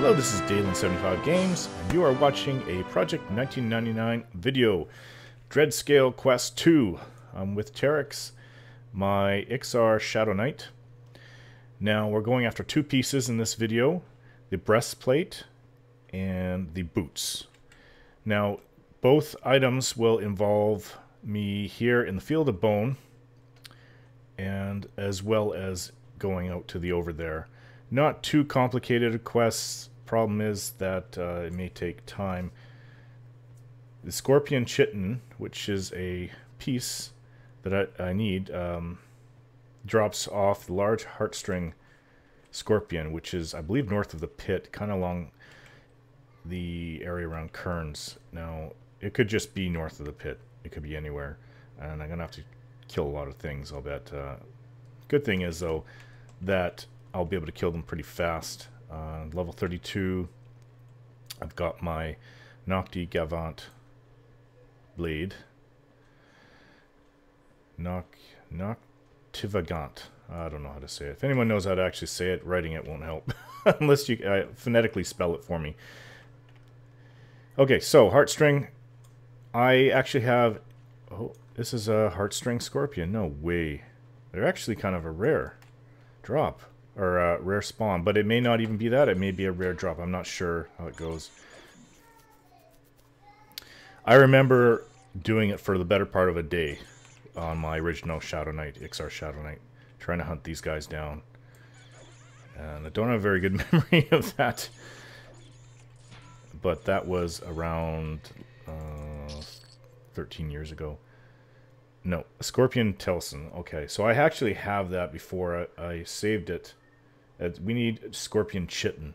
Hello, this is Dalen75 Games, and you are watching a Project 1999 video, Dreadscale Quest 2. I'm with Terex, my XR Shadow Knight. Now, we're going after two pieces in this video, the breastplate and the boots. Now, both items will involve me here in the Field of Bone, and as well as going out to the over there. Not too complicated quests. Problem is that it may take time. The Scorpion Chitin, which is a piece that I need, drops off the large heartstring scorpion, which is, I believe, north of the pit, kind of along the area around Kearns. Now, it could just be north of the pit. It could be anywhere. And I'm going to have to kill a lot of things, I'll bet. Good thing is, though, that I'll be able to kill them pretty fast. Level 32, I've got my Nocti Gavant blade. Noctivagant. I don't know how to say it. If anyone knows how to actually say it, writing it won't help. Unless you phonetically spell it for me. Okay, so heartstring. I actually have... Oh, this is a heartstring scorpion. No way. They're actually kind of a rare drop. Or a rare spawn. But it may not even be that. It may be a rare drop. I'm not sure how it goes. I remember doing it for the better part of a day on my original Shadow Knight, XR Shadow Knight. Trying to hunt these guys down. And I don't have a very good memory of that. But that was around 13 years ago. No, Scorpion Telson. Okay, so I actually have that before. I saved it. We need Scorpion Chitin.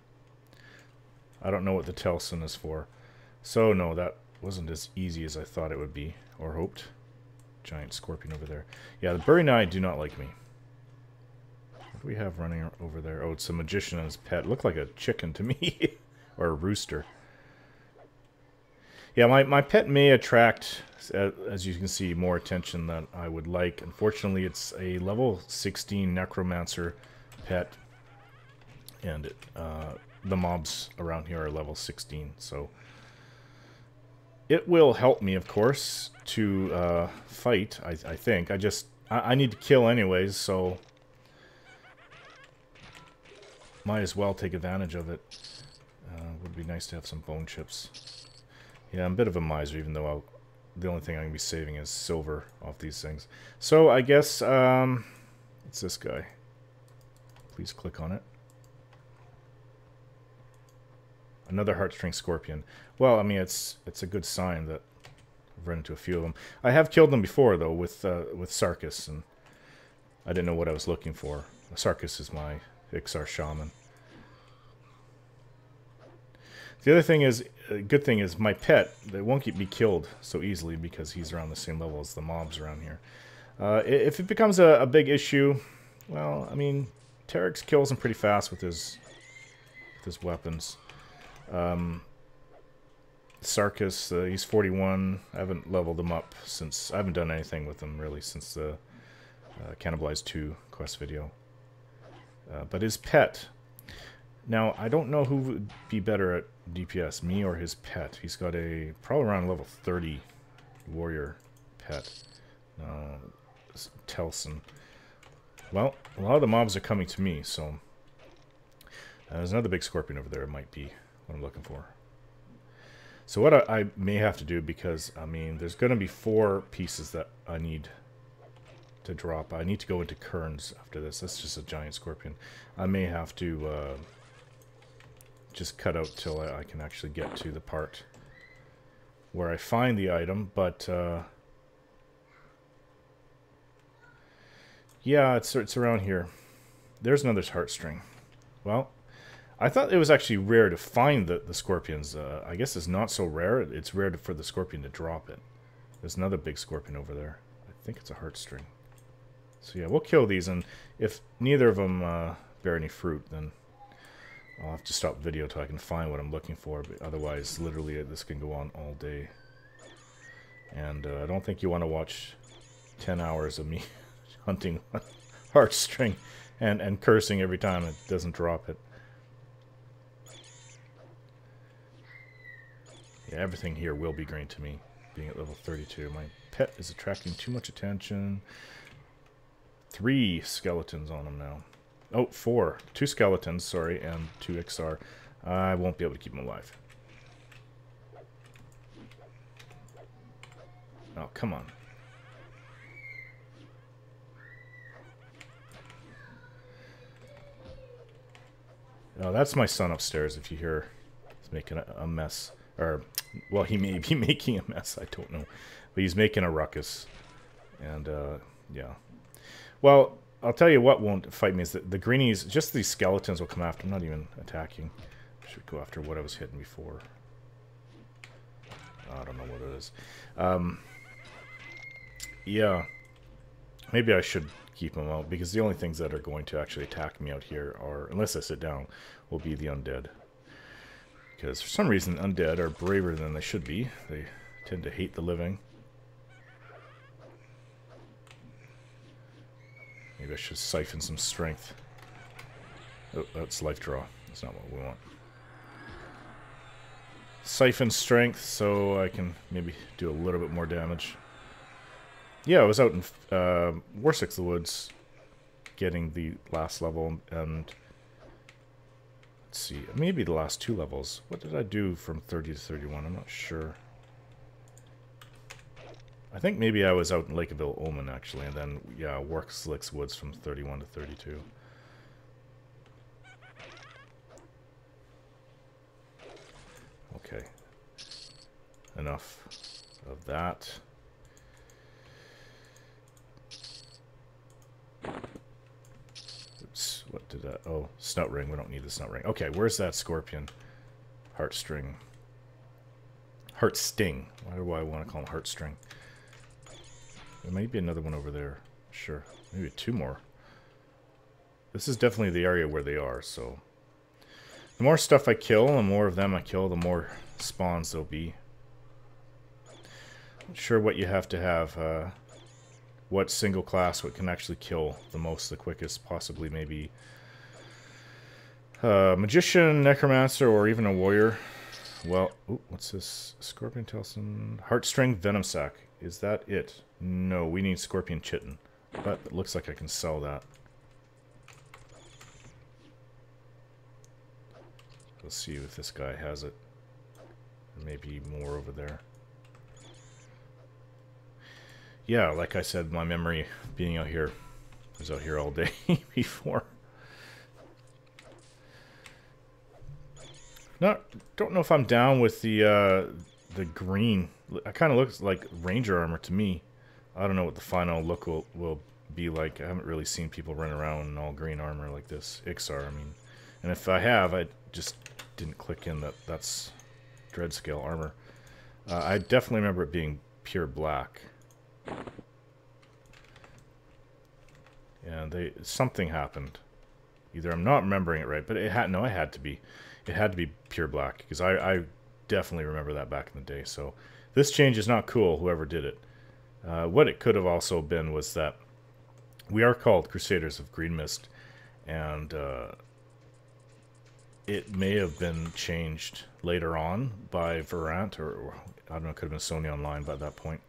I don't know what the Telson is for. So, no, that wasn't as easy as I thought it would be, or hoped. Giant scorpion over there. Yeah, the Burinai do not like me. What do we have running over there? Oh, it's a magician and his pet. Looked like a chicken to me. Or a rooster. Yeah, my pet may attract, as you can see, more attention than I would like. Unfortunately, it's a level 16 Necromancer pet. And the mobs around here are level 16, so... It will help me, of course, to fight, I think. I need to kill anyways, so... Might as well take advantage of it. Would be nice to have some bone chips. Yeah, I'm a bit of a miser, even though the only thing I'm going to be saving is silver off these things. So, I guess, it's this guy. Please click on it. Another heartstring scorpion. Well, I mean, it's a good sign that I've run into a few of them. I have killed them before, though, with Sarkis, and I didn't know what I was looking for. Sarkis is my XR shaman. The other thing is, good thing is, my pet, they won't be killed so easily because he's around the same level as the mobs around here. If it becomes a big issue, well, I mean, Terex kills him pretty fast with his weapons. Sarkis, he's 41. I haven't leveled him up since... I haven't done anything with him, really, since the Cannibalized 2 quest video. But his pet... Now, I don't know who would be better at DPS, me or his pet. He's got a... probably around level 30 warrior pet. Telson. Well, a lot of the mobs are coming to me, so... there's another big scorpion over there. It might be what I'm looking for. So what I may have to do, because, I mean, there's going to be 4 pieces that I need to drop. I need to go into Kearns after this. That's just a giant scorpion. I may have to just cut out till I can actually get to the part where I find the item. But, yeah, it's around here. There's another heartstring. Well... I thought it was actually rare to find the scorpions. I guess it's not so rare. It's rare for the scorpion to drop it. There's another big scorpion over there. I think it's a heartstring. So yeah, we'll kill these, and if neither of them bear any fruit, then I'll have to stop the video till I can find what I'm looking for. But otherwise, literally, this can go on all day. And I don't think you want to watch 10 hours of me hunting heartstring and cursing every time it doesn't drop it. Yeah, everything here will be green to me, being at level 32. My pet is attracting too much attention. 3 skeletons on him now. Oh, 4. 2 skeletons, sorry, and 2 XR. I won't be able to keep him alive. Oh, come on. Oh, that's my son upstairs, if you hear he's making a mess. Or, well, he may be making a mess, I don't know. But he's making a ruckus. And, yeah. Well, I'll tell you what won't fight me is that the greenies, just these skeletons will come after. I'm not even attacking. I should go after what I was hitting before. I don't know what it is. Yeah. Maybe I should keep them out, because the only things that are going to actually attack me out here are, unless I sit down, will be the undead. Because for some reason, undead are braver than they should be. They tend to hate the living. Maybe I should siphon some strength. Oh, that's life draw. That's not what we want. Siphon strength so I can maybe do a little bit more damage. Yeah, I was out in Warsix the Woods getting the last level, and let's see, maybe the last 2 levels. What did I do from 30 to 31? I'm not sure. I think maybe I was out in Lakeaville Omen, actually, and then, yeah, Warsix Woods from 31 to 32. Okay. Enough of that. Oops, what did that... Oh, snout ring. We don't need the snout ring. Okay, where's that scorpion? Heartstring. Heart sting. Why do I want to call him heartstring? There might be another one over there. Sure. Maybe 2 more. This is definitely the area where they are, so... The more stuff I kill, the more of them I kill, the more spawns there'll be. Not sure what you have to have. What single class, what can actually kill the most, the quickest, possibly maybe... Magician, Necromancer, or even a Warrior. Well, ooh, what's this? Scorpion Telson... Heartstring, Venom Sac. Is that it? No, we need Scorpion Chitin. But it looks like I can sell that. Let's see if this guy has it. Maybe more over there. Yeah, like I said, my memory being out here, I was out here all day before. Don't know if I'm down with the green. It kind of looks like Ranger armor to me. I don't know what the final look will be like. I haven't really seen people run around in all green armor like this. Ixar, I mean. And if I have, I just didn't click in that that's Dreadscale Armor. I definitely remember it being pure black. And something happened. Either I'm not remembering it right, but it had to be. It had to be pure black, because I definitely remember that back in the day. So this change is not cool, whoever did it. What it could have also been was that we are called Crusaders of Green Mist, and it may have been changed later on by Verant, or I don't know, it could have been Sony Online by that point,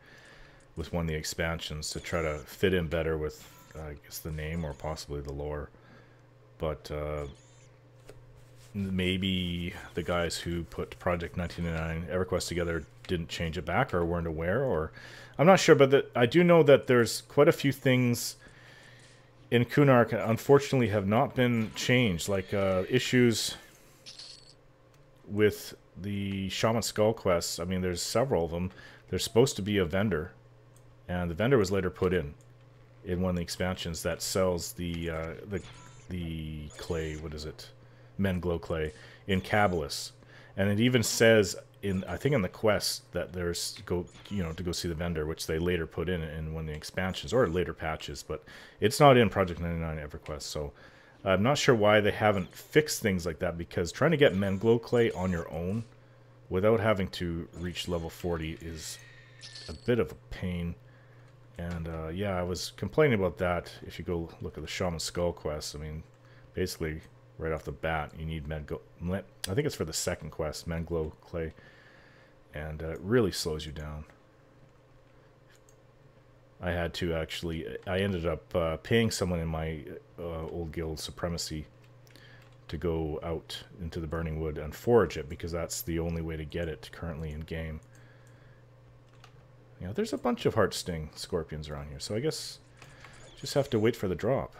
with one of the expansions to try to fit in better with, I guess, the name or possibly the lore. But maybe the guys who put Project 1999 EverQuest together didn't change it back or weren't aware, or I'm not sure, but I do know that there's quite a few things in Kunark unfortunately have not been changed, like issues with the Shaman Skull quests. I mean, there's several of them. There's supposed to be a vendor, and the vendor was later put in one of the expansions that sells the clay, what is it? Menglow clay in Cabalus, and it even says I think in the quest that there's to go see the vendor, which they later put in one of the expansions or later patches, but it's not in Project 99 EverQuest. So I'm not sure why they haven't fixed things like that, because trying to get Menglow clay on your own without having to reach level 40 is a bit of a pain. And yeah, I was complaining about that. If you go look at the Shaman Skull quest, I mean, basically right off the bat, you need I think it's for the second quest, Menglow clay. and it really slows you down. I had to actually, I ended up paying someone in my old guild, Supremacy, to go out into the burning wood and forage it, because that's the only way to get it currently in game. Yeah, there's a bunch of heartsting scorpions around here, so I guess just have to wait for the drop.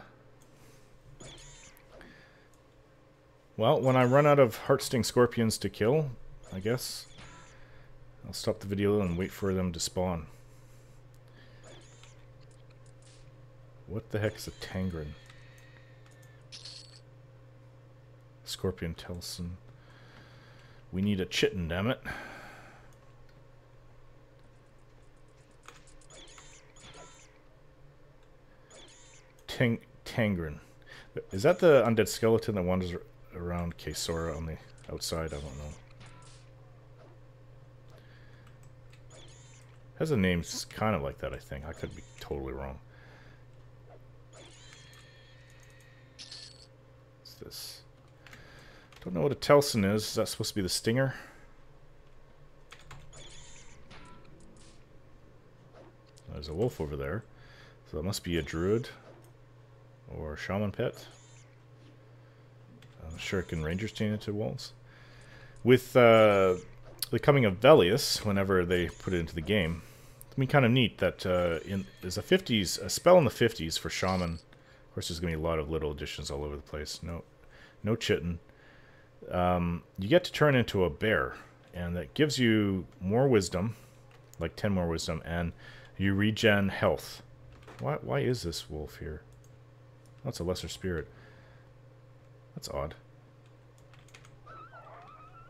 Well, when I run out of heartsting scorpions to kill, I guess I'll stop the video and wait for them to spawn. What the heck is a Tangren? Scorpion Telson. We need a chitin, damn it. Tangren. Is that the undead skeleton that wanders around Kesora on the outside? I don't know. Has a name kind of like that, I think. I could be totally wrong. What's this? Don't know what a Telson is. Is that supposed to be the stinger? There's a wolf over there. So that must be a druid. Or shaman pet. I'm sure it can ranger's chain into wolves. With the coming of Velius, whenever they put it into the game, it's been kind of neat that there's a spell in the 50s for shaman. Of course, there's going to be a lot of little additions all over the place. No chitin. You get to turn into a bear, and that gives you more wisdom, like 10 more wisdom, and you regen health. Why is this wolf here? That's a lesser spirit. That's odd.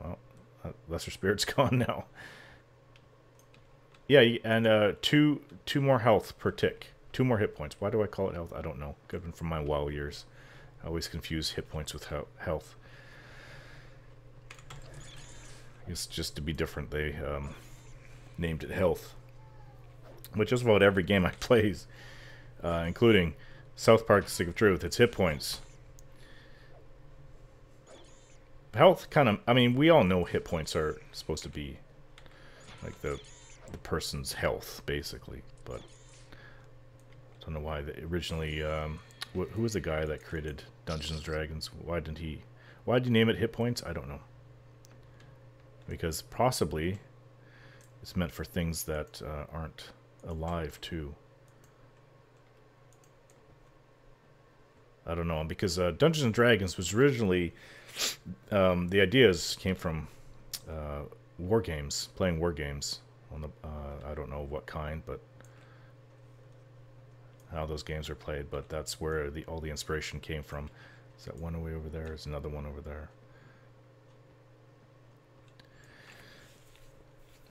Well, lesser spirit's gone now. Yeah, and two more health per tick. 2 more hit points. Why do I call it health? I don't know. Could have been from my WoW years. I always confuse hit points with health. I guess just to be different, they named it health. Which is about every game I plays, including South Park: The Stick of Truth. It's hit points. Health kind of, I mean, we all know hit points are supposed to be like the person's health, basically. But I don't know why they originally, who was the guy that created Dungeons & Dragons? Why did he name it hit points? I don't know. Because possibly it's meant for things that aren't alive too. I don't know, because Dungeons and Dragons was originally, the ideas came from war games, playing war games on the, I don't know what kind, but how those games are played, but that's where all the inspiration came from. Is that one way over there? There's another one over there.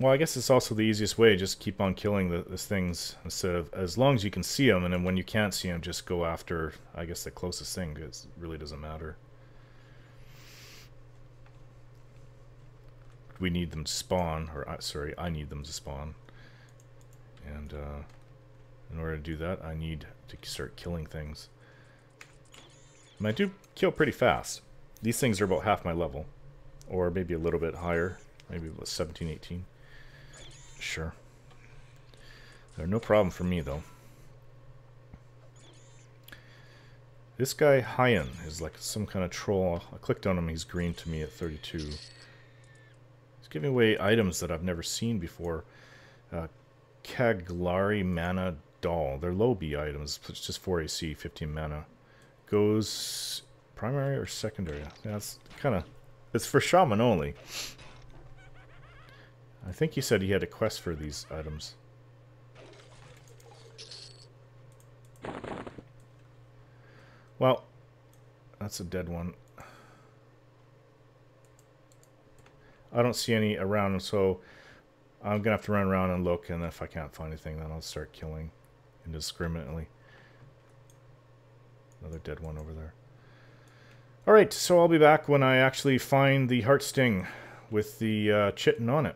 Well, I guess it's also the easiest way. Just keep on killing these things instead of, as long as you can see them, and then when you can't see them, just go after, I guess, the closest thing, because it really doesn't matter. We need them to spawn, or sorry, I need them to spawn. And in order to do that, I need to start killing things. And I do kill pretty fast. These things are about half my level, or maybe a little bit higher, maybe about 17, 18. Sure. They're no problem for me, though. This guy, Hyan, is like some kind of troll. I clicked on him, he's green to me at 32. He's giving away items that I've never seen before. Kaglari Mana Doll. They're low B items. It's just 4 AC, 15 mana. Goes primary or secondary? That's kind of... It's for shaman only. I think he said he had a quest for these items. Well, that's a dead one. I don't see any around, so I'm going to have to run around and look, and if I can't find anything, then I'll start killing indiscriminately. Another dead one over there. Alright, so I'll be back when I actually find the heart sting with the chitin on it.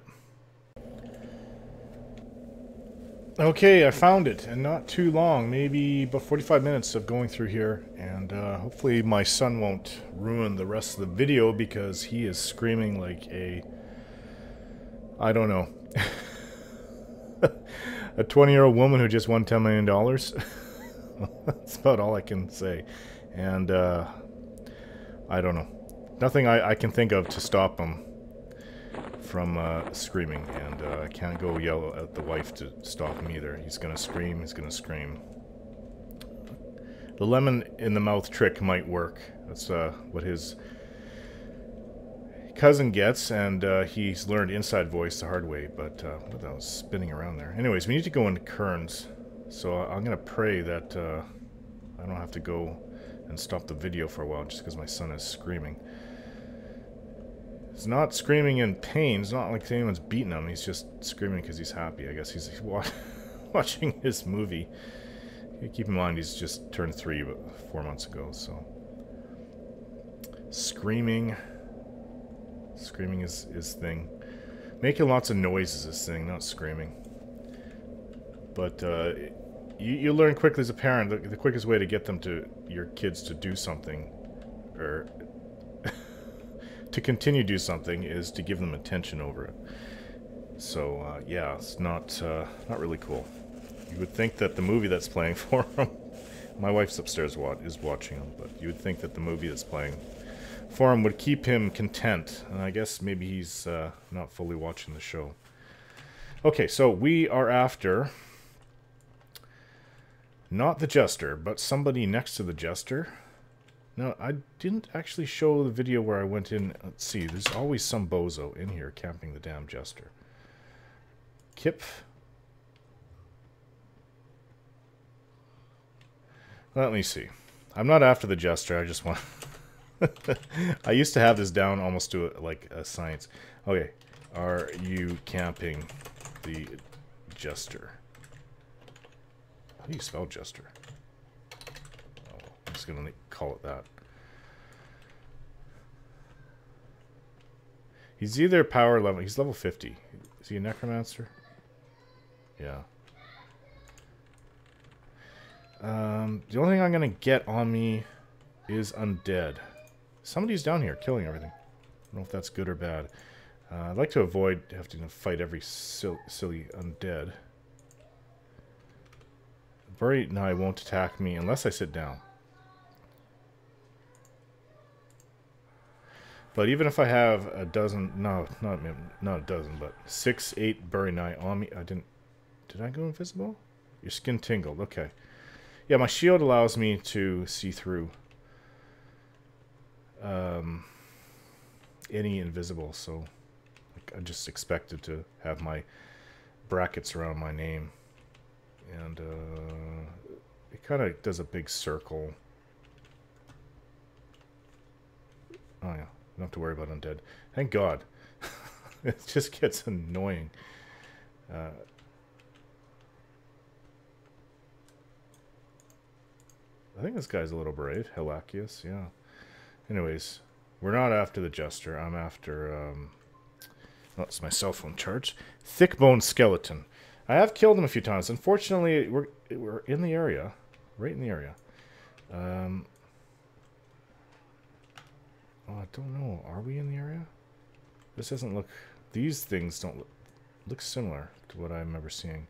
Okay, I found it, and not too long, maybe about 45 minutes of going through here, and hopefully my son won't ruin the rest of the video because he is screaming like a I don't know. A 20-year-old woman who just won $10 million. That's about all I can say. And I don't know. Nothing I can think of to stop him from screaming. And I can't go yell at the wife to stop him either. He's going to scream. He's going to scream. The lemon in the mouth trick might work. That's what his cousin gets, and he's learned inside voice the hard way, but what the hell is spinning around there? Anyways, we need to go into Kearns, so I'm going to pray that I don't have to go and stop the video for a while just because my son is screaming. He's not screaming in pain. It's not like anyone's beating him. He's just screaming because he's happy. I guess he's watching his movie. Keep in mind, he's just turned 3 4 months ago, so... Screaming is his thing. Making lots of noise is his thing, not screaming. But you learn quickly as a parent, the quickest way to get your kids to do something, or to continue to do something, is to give them attention over it. So yeah, it's not really cool. You would think that the movie that's playing for him, my wife's upstairs is watching him, but you would think that the movie that's playing for him would keep him content, and I guess maybe he's not fully watching the show. Okay, so we are after not the Jester, but somebody next to the Jester. No, I didn't actually show the video where I went in. Let's see, there's always some bozo in here camping the damn Jester. Kip. Let me see. I'm not after the Jester, I just want... I used to have this down almost to like a science. Okay, are you camping the Jester? How do you spell Jester? Oh, I'm just gonna call it that. He's either power level. He's level 50. Is he a necromancer? Yeah. The only thing I'm gonna get on me is undead. Somebody's down here killing everything. I don't know if that's good or bad. I'd like to avoid having to fight every silly undead. Bury Nye won't attack me unless I sit down. But even if I have a dozen, no, not a dozen, but 6, 8 Bury Nye on me, did I go invisible? Your skin tingled, okay. Yeah, my shield allows me to see through any invisible, so I just expected to have my brackets around my name, and it kind of does a big circle. Oh yeah, don't have to worry about undead. Thank God. It just gets annoying. I think this guy's a little brave. Helacius, yeah. Anyways, we're not after the Jester. I'm after, oh, it's my cell phone charge. Thick-boned skeleton. I have killed him a few times. Unfortunately, we're in the area. Right in the area. Oh, I don't know. Are we in the area? This doesn't look... These things don't look similar to what I remember seeing.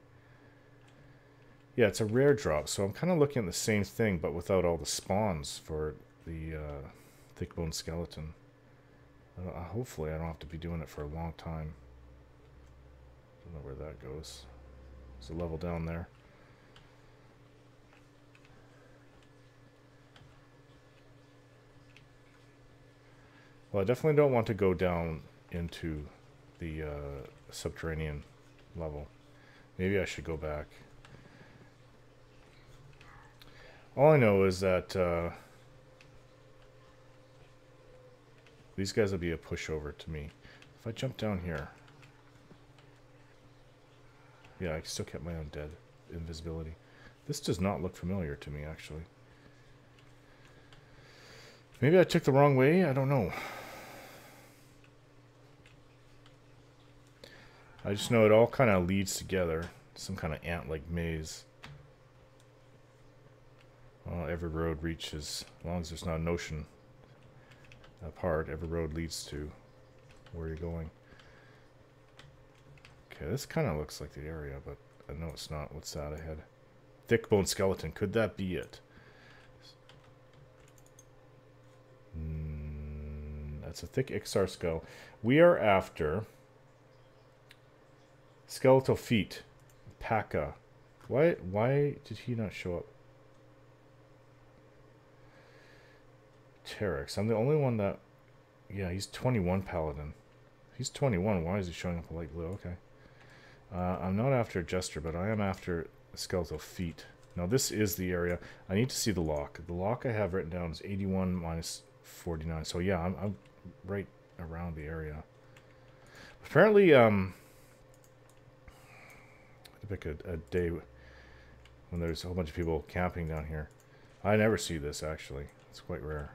Yeah, it's a rare drop, so I'm kind of looking at the same thing, but without all the spawns for the thick-boned skeleton. Hopefully I don't have to be doing it for a long time. Don't know where that goes. There's a level down there. Well, I definitely don't want to go down into the subterranean level. Maybe I should go back. All I know is that these guys will be a pushover to me. If I jump down here... Yeah, I still kept my undead invisibility. This does not look familiar to me, actually. Maybe I took the wrong way? I don't know. I just know it all kind of leads together. Some kind of ant-like maze. Well, every road reaches, as long as there's not an ocean apart, every road leads to where you're going. Okay, this kind of looks like the area, but I know it's not. What's that ahead? Thick bone skeleton. Could that be it? That's a thick Ixar skull. We are after skeletal feet. Paka. Why did he not show up? Terex. I'm the only one that... Yeah, he's 21 paladin. He's 21. Why is he showing up light blue? Okay. I'm not after Jester, but I am after skeletal feet. Now this is the area. I need to see the lock. The lock I have written down is 81 minus 49. So yeah, I'm right around the area. Apparently, I pick a day when there's a whole bunch of people camping down here. I never see this, actually. It's quite rare.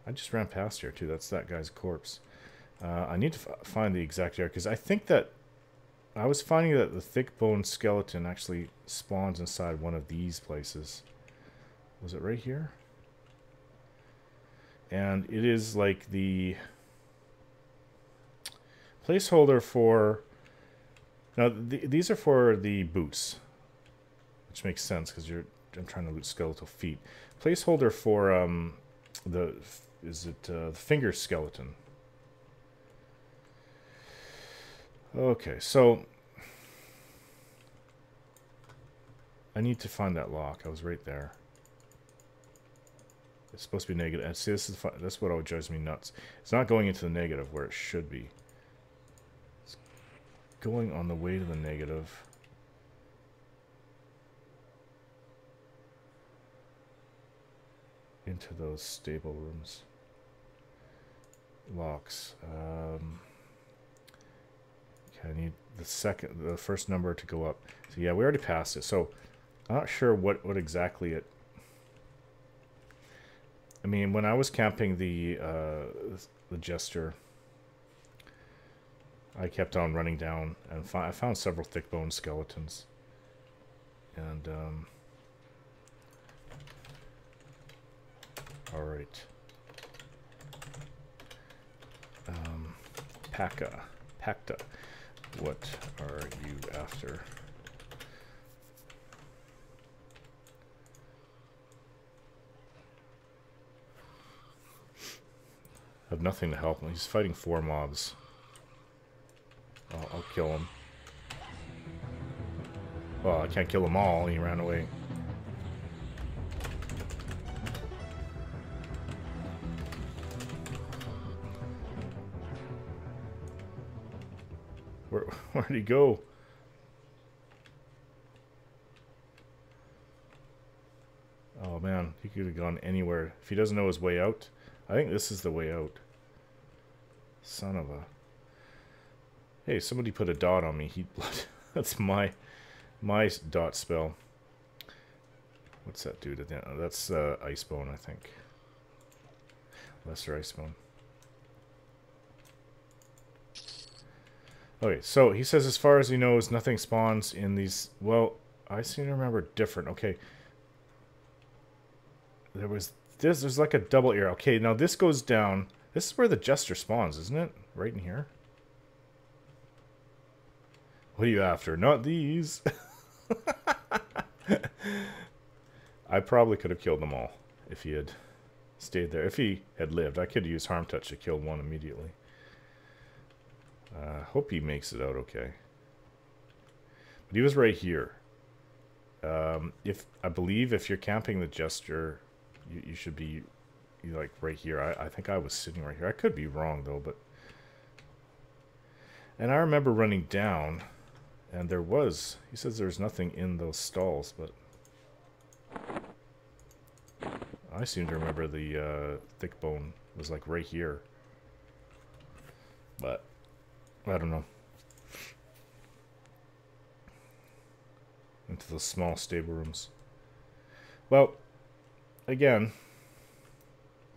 I just ran past here, too. That's that guy's corpse. I need to find the exact area, because I think that I was finding that the thick bone skeleton actually spawns inside one of these places. Was it right here? And it is like the placeholder for... Now, these are for the boots, which makes sense because I'm trying to loot skeletal feet. Placeholder for the finger skeleton. Okay, so I need to find that lock. I was right there. It's supposed to be negative. See, that's what always drives me nuts. It's not going into the negative where it should be. It's going on the way to the negative. Into those stable rooms. Locks. Okay, I need the first number to go up. So yeah, we already passed it. So I'm not sure what exactly it... I mean, when I was camping the Jester, I kept on running down, and I found several thick bone skeletons. And, alright. Pacta. What are you after? I have nothing to help him. He's fighting 4 mobs. I'll kill him. Well, I can't kill them all. He ran away. Where'd he go? Oh man, he could have gone anywhere. If he doesn't know his way out, I think this is the way out. Son of a... Hey, somebody put a dot on me. Heat blood. That's my dot spell. What's that dude at the end? Oh, that's Icebone, I think. Lesser Icebone. Okay, so he says as far as he knows, nothing spawns in these... Well, I seem to remember different. Okay. There was this. There's like a double arrow. Okay, now this goes down. This is where the Jester spawns, isn't it? Right in here. What are you after? Not these. I probably could have killed them all if he had stayed there. If he had lived, I could use Harm Touch to kill one immediately. Hope he makes it out okay. But he was right here. I believe if you're camping the Jester, you should be like right here. I think I was sitting right here. I could be wrong though, but... And I remember running down, and there was... He says there's nothing in those stalls, but... I seem to remember the thick bone was like right here. But... I don't know. Into those small stable rooms. Well, again,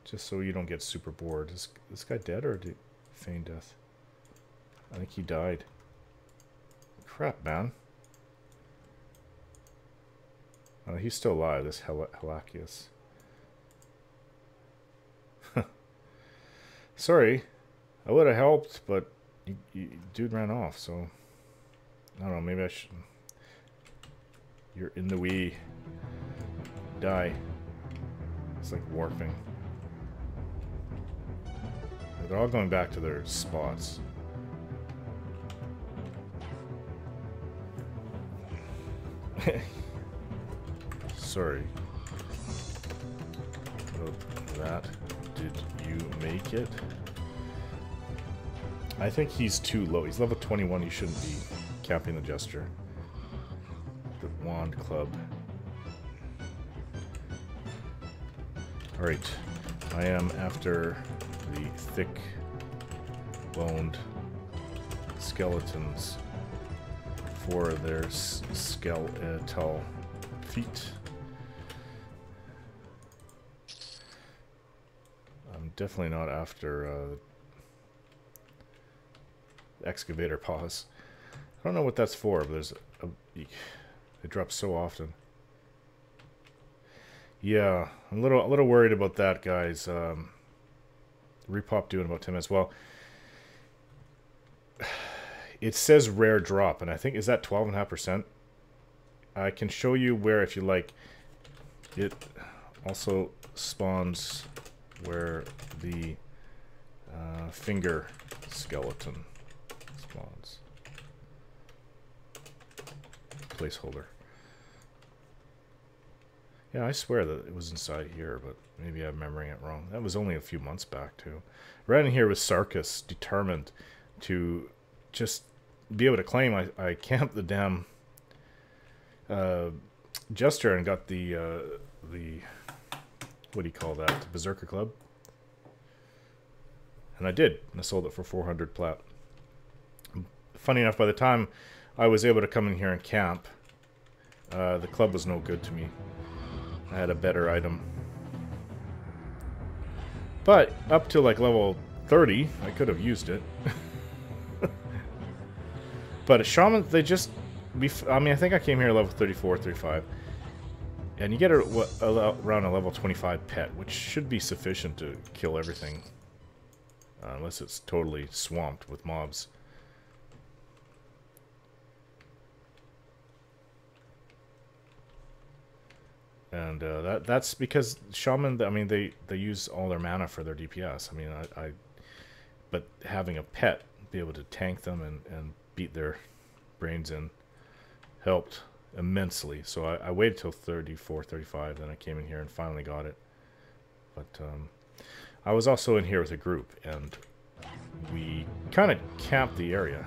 just so you don't get super bored. Is this guy dead or did he feign death? I think he died. Crap, man. He's still alive, this Helakius. Sorry, I would have helped, but Dude ran off, so I don't know, maybe I should. You're in the way. Die. It's like warping. They're all going back to their spots. Sorry. That. Did you make it? I think he's too low. He's level 21. He shouldn't be capping the Jester. The Wand Club. Alright. I am after the thick-boned skeletons for their skeletal feet. I'm definitely not after excavator paws. I don't know what that's for, but there's a... It drops so often. Yeah, I'm a little worried about that, guys. Repop due in about 10 minutes. Well, it says rare drop, and I think, is that 12.5%? I can show you where, if you like. It also spawns where the finger skeleton spawns. Placeholder. Yeah, I swear that it was inside here, but maybe I'm remembering it wrong. That was only a few months back, too. Right in here was Sarkis, determined to just be able to claim I camped the damn Jester and got the what do you call that? The Berserker Club. And I did. And I sold it for 400 plat. Funny enough, by the time I was able to come in here and camp, the club was no good to me. I had a better item. But up to like level 30, I could have used it. But a shaman, they just... I mean, I think I came here level 34, 35. And you get around a level 25 pet, which should be sufficient to kill everything. Unless it's totally swamped with mobs. And that's because shaman, I mean, they use all their mana for their DPS. I mean, but having a pet, be able to tank them and beat their brains in, helped immensely. So I waited till 34, 35, then I came in here and finally got it. But I was also in here with a group, and we kind of camped the area.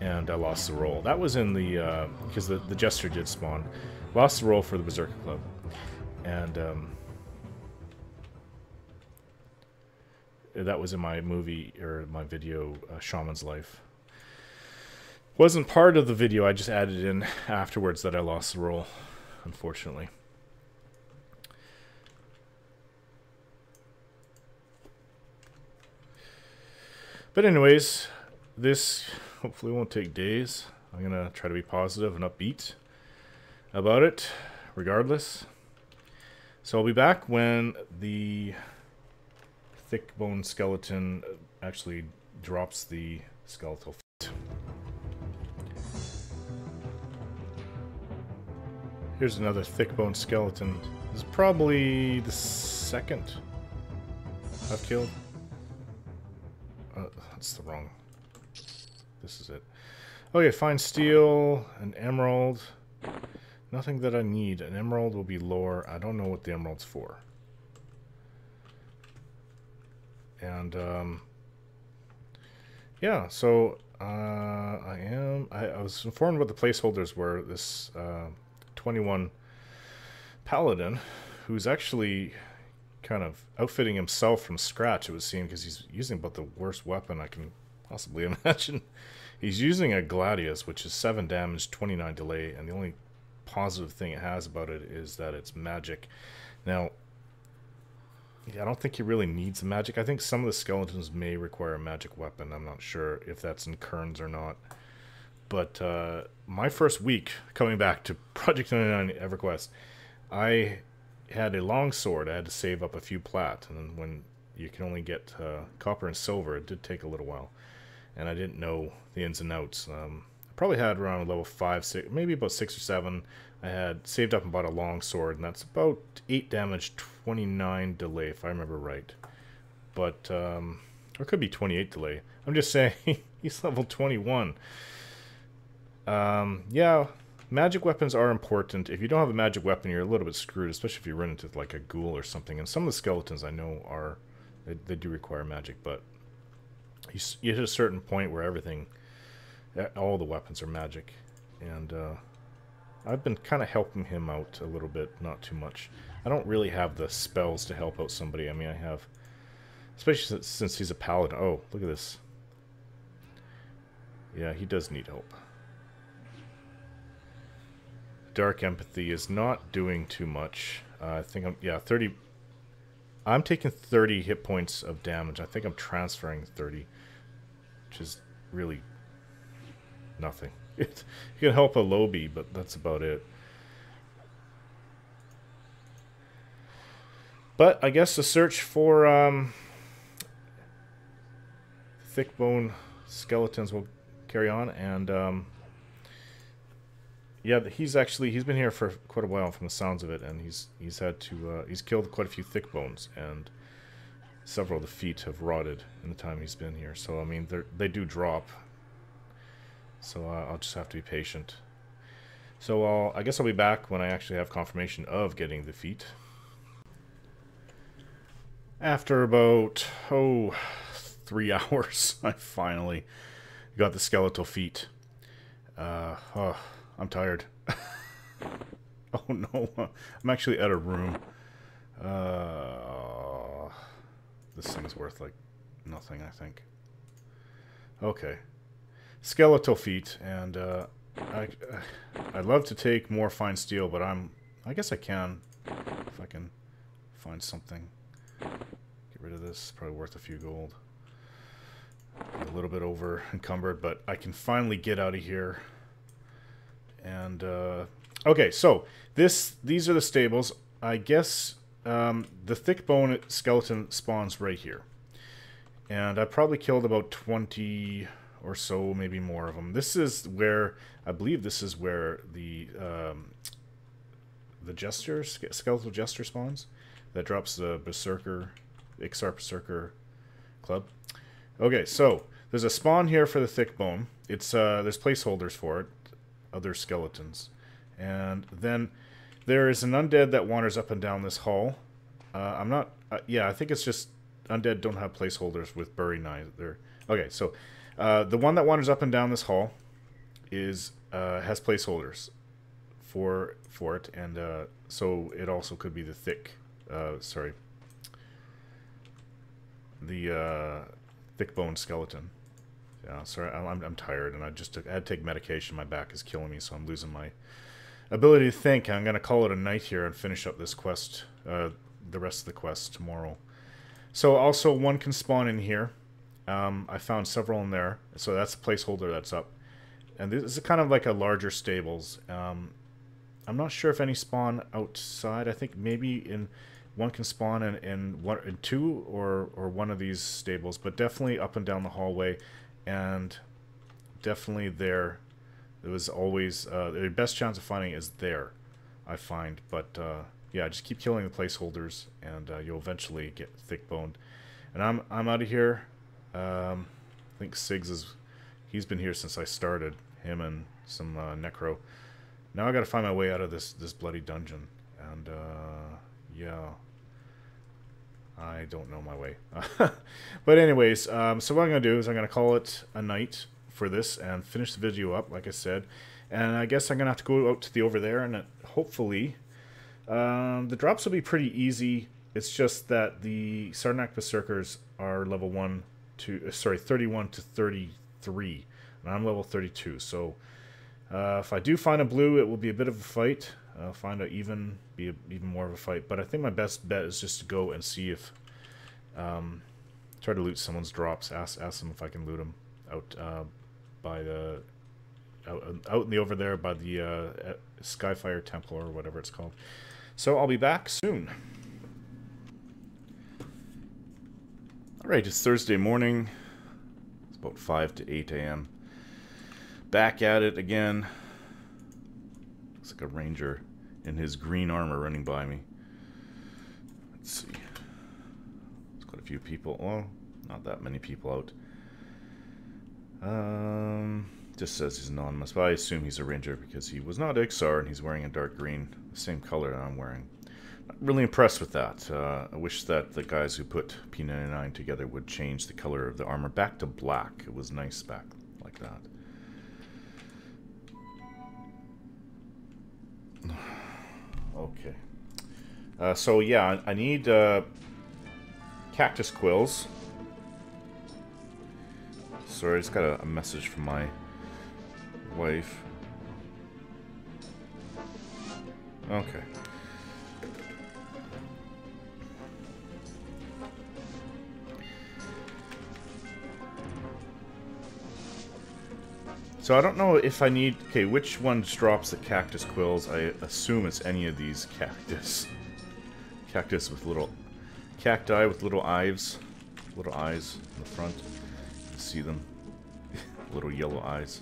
And I lost the roll. That was in the, because the Jester did spawn. Lost the roll for the Berserker Club. And that was in my movie, or my video, Shaman's Life. Wasn't part of the video, I just added in afterwards that I lost the roll, unfortunately. But anyways, this hopefully won't take days. I'm gonna try to be positive and upbeat about it, regardless. So I'll be back when the thick bone skeleton actually drops the skeletal feet. Here's another thick bone skeleton. This is probably the second I've killed. That's the wrong. This is it. Okay, fine steel, an emerald. Nothing that I need. An emerald will be lore. I don't know what the emerald's for. And yeah, so I was informed what the placeholders were. This 21 paladin, who's actually kind of outfitting himself from scratch, it would seem, because he's using about the worst weapon I can possibly imagine. He's using a Gladius, which is 7 damage, 29 delay, and the only positive thing it has about it is that it's magic. Now, I don't think he really needs magic. I think some of the skeletons may require a magic weapon. I'm not sure if that's in Kerns or not. But my first week coming back to Project 99 EverQuest, I had a long sword. I had to save up a few plat, and then when you can only get copper and silver. It did take a little while, and I didn't know the ins and outs. I probably had around level 5, 6, maybe about 6 or 7. I had saved up and bought a long sword, and that's about 8 damage, 29 delay, if I remember right. But, or it could be 28 delay. I'm just saying, he's level 21. Yeah, magic weapons are important. If you don't have a magic weapon, you're a little bit screwed, especially if you run into, like, a ghoul or something. And some of the skeletons I know are, they do require magic, but you hit a certain point where everything, all the weapons are magic. And, I've been kind of helping him out a little bit, not too much. I don't really have the spells to help out somebody. I mean, I have, especially since he's a paladin. Oh, look at this. Yeah, he does need help. Dark Empathy is not doing too much. I think I'm, yeah, 30. I'm taking 30 hit points of damage. I think I'm transferring 30, which is really nothing. You can help a Lobby, but that's about it. But I guess the search for thick bone skeletons will carry on, and yeah, he's been here for quite a while from the sounds of it, and he's had to he's killed quite a few thick bones, and several of the feet have rotted in the time he's been here. So I mean, they do drop. So I'll just have to be patient. So I guess I'll be back when I actually have confirmation of getting the feet. After about 3 hours, I finally got the skeletal feet. Oh, I'm tired. Oh no, I'm actually out of room. This thing's worth like nothing, I think. Okay. Skeletal feet, and I'd love to take more fine steel, but I guess I can if I can find something. Get rid of this, probably worth a few gold. A little bit over encumbered, but I can finally get out of here. And okay, so these are the stables. I guess the thick bone skeleton spawns right here, and I probably killed about 20 or so, maybe more of them. This is where, I believe this is where the jester, skeletal jester spawns. That drops the berserker, Ixar berserker club. Okay, so there's a spawn here for the thick bone. It's there's placeholders for it, other skeletons, and then there is an undead that wanders up and down this hall. I'm not, yeah, I think it's just undead don't have placeholders with bury knives. Okay, so. The one that wanders up and down this hall is has placeholders for it, and so it also could be the thick bone skeleton. Yeah, sorry, I'm tired, and I had to take medication. My back is killing me, so I'm losing my ability to think. I'm gonna call it a night here and finish up this quest, the rest of the quest tomorrow. So also one can spawn in here. I found several in there, so that's a placeholder that's up. And this is kind of like a larger stables. I'm not sure if any spawn outside. I think maybe one can spawn in 2 or one of these stables, but definitely up and down the hallway, and definitely there. It was always the best chance of finding is there, I find. But yeah, just keep killing the placeholders, and you'll eventually get thick boned. And I'm out of here. I think Siggs he's been here since I started, him and some Necro. Now I gotta find my way out of this bloody dungeon, and yeah, I don't know my way. But anyways, so what I'm gonna do is I'm gonna call it a night for this and finish the video up, like I said. And I guess I'm gonna have to go out to the over there, and hopefully the drops will be pretty easy. It's just that the Sarnak Berserkers are level 31 to 33, and I'm level 32. So if I do find a blue, it will be a bit of a fight. I'll find a even more of a fight. But I think my best bet is just to go and see if try to loot someone's drops. Ask them if I can loot them out by the out in the over there by the Skyfire Temple or whatever it's called. So I'll be back soon. Alright, it's Thursday morning. It's about 5 to 8 a.m. Back at it again. Looks like a ranger in his green armor running by me. Let's see. There's quite a few people. Well, not that many people out. Just says he's anonymous, but I assume he's a ranger because he was not XR and he's wearing a dark green, the same color that I'm wearing. Not really impressed with that. I wish that the guys who put P99 together would change the color of the armor back to black. It was nice back like that. Okay. So yeah, I need cactus quills. Sorry, I just got a message from my wife. Okay. So I don't know if I need... Okay, which one drops the cactus quills? I assume it's any of these cactus. Cactus with little... Cacti with little eyes. Little eyes in the front. You can see them. Little yellow eyes.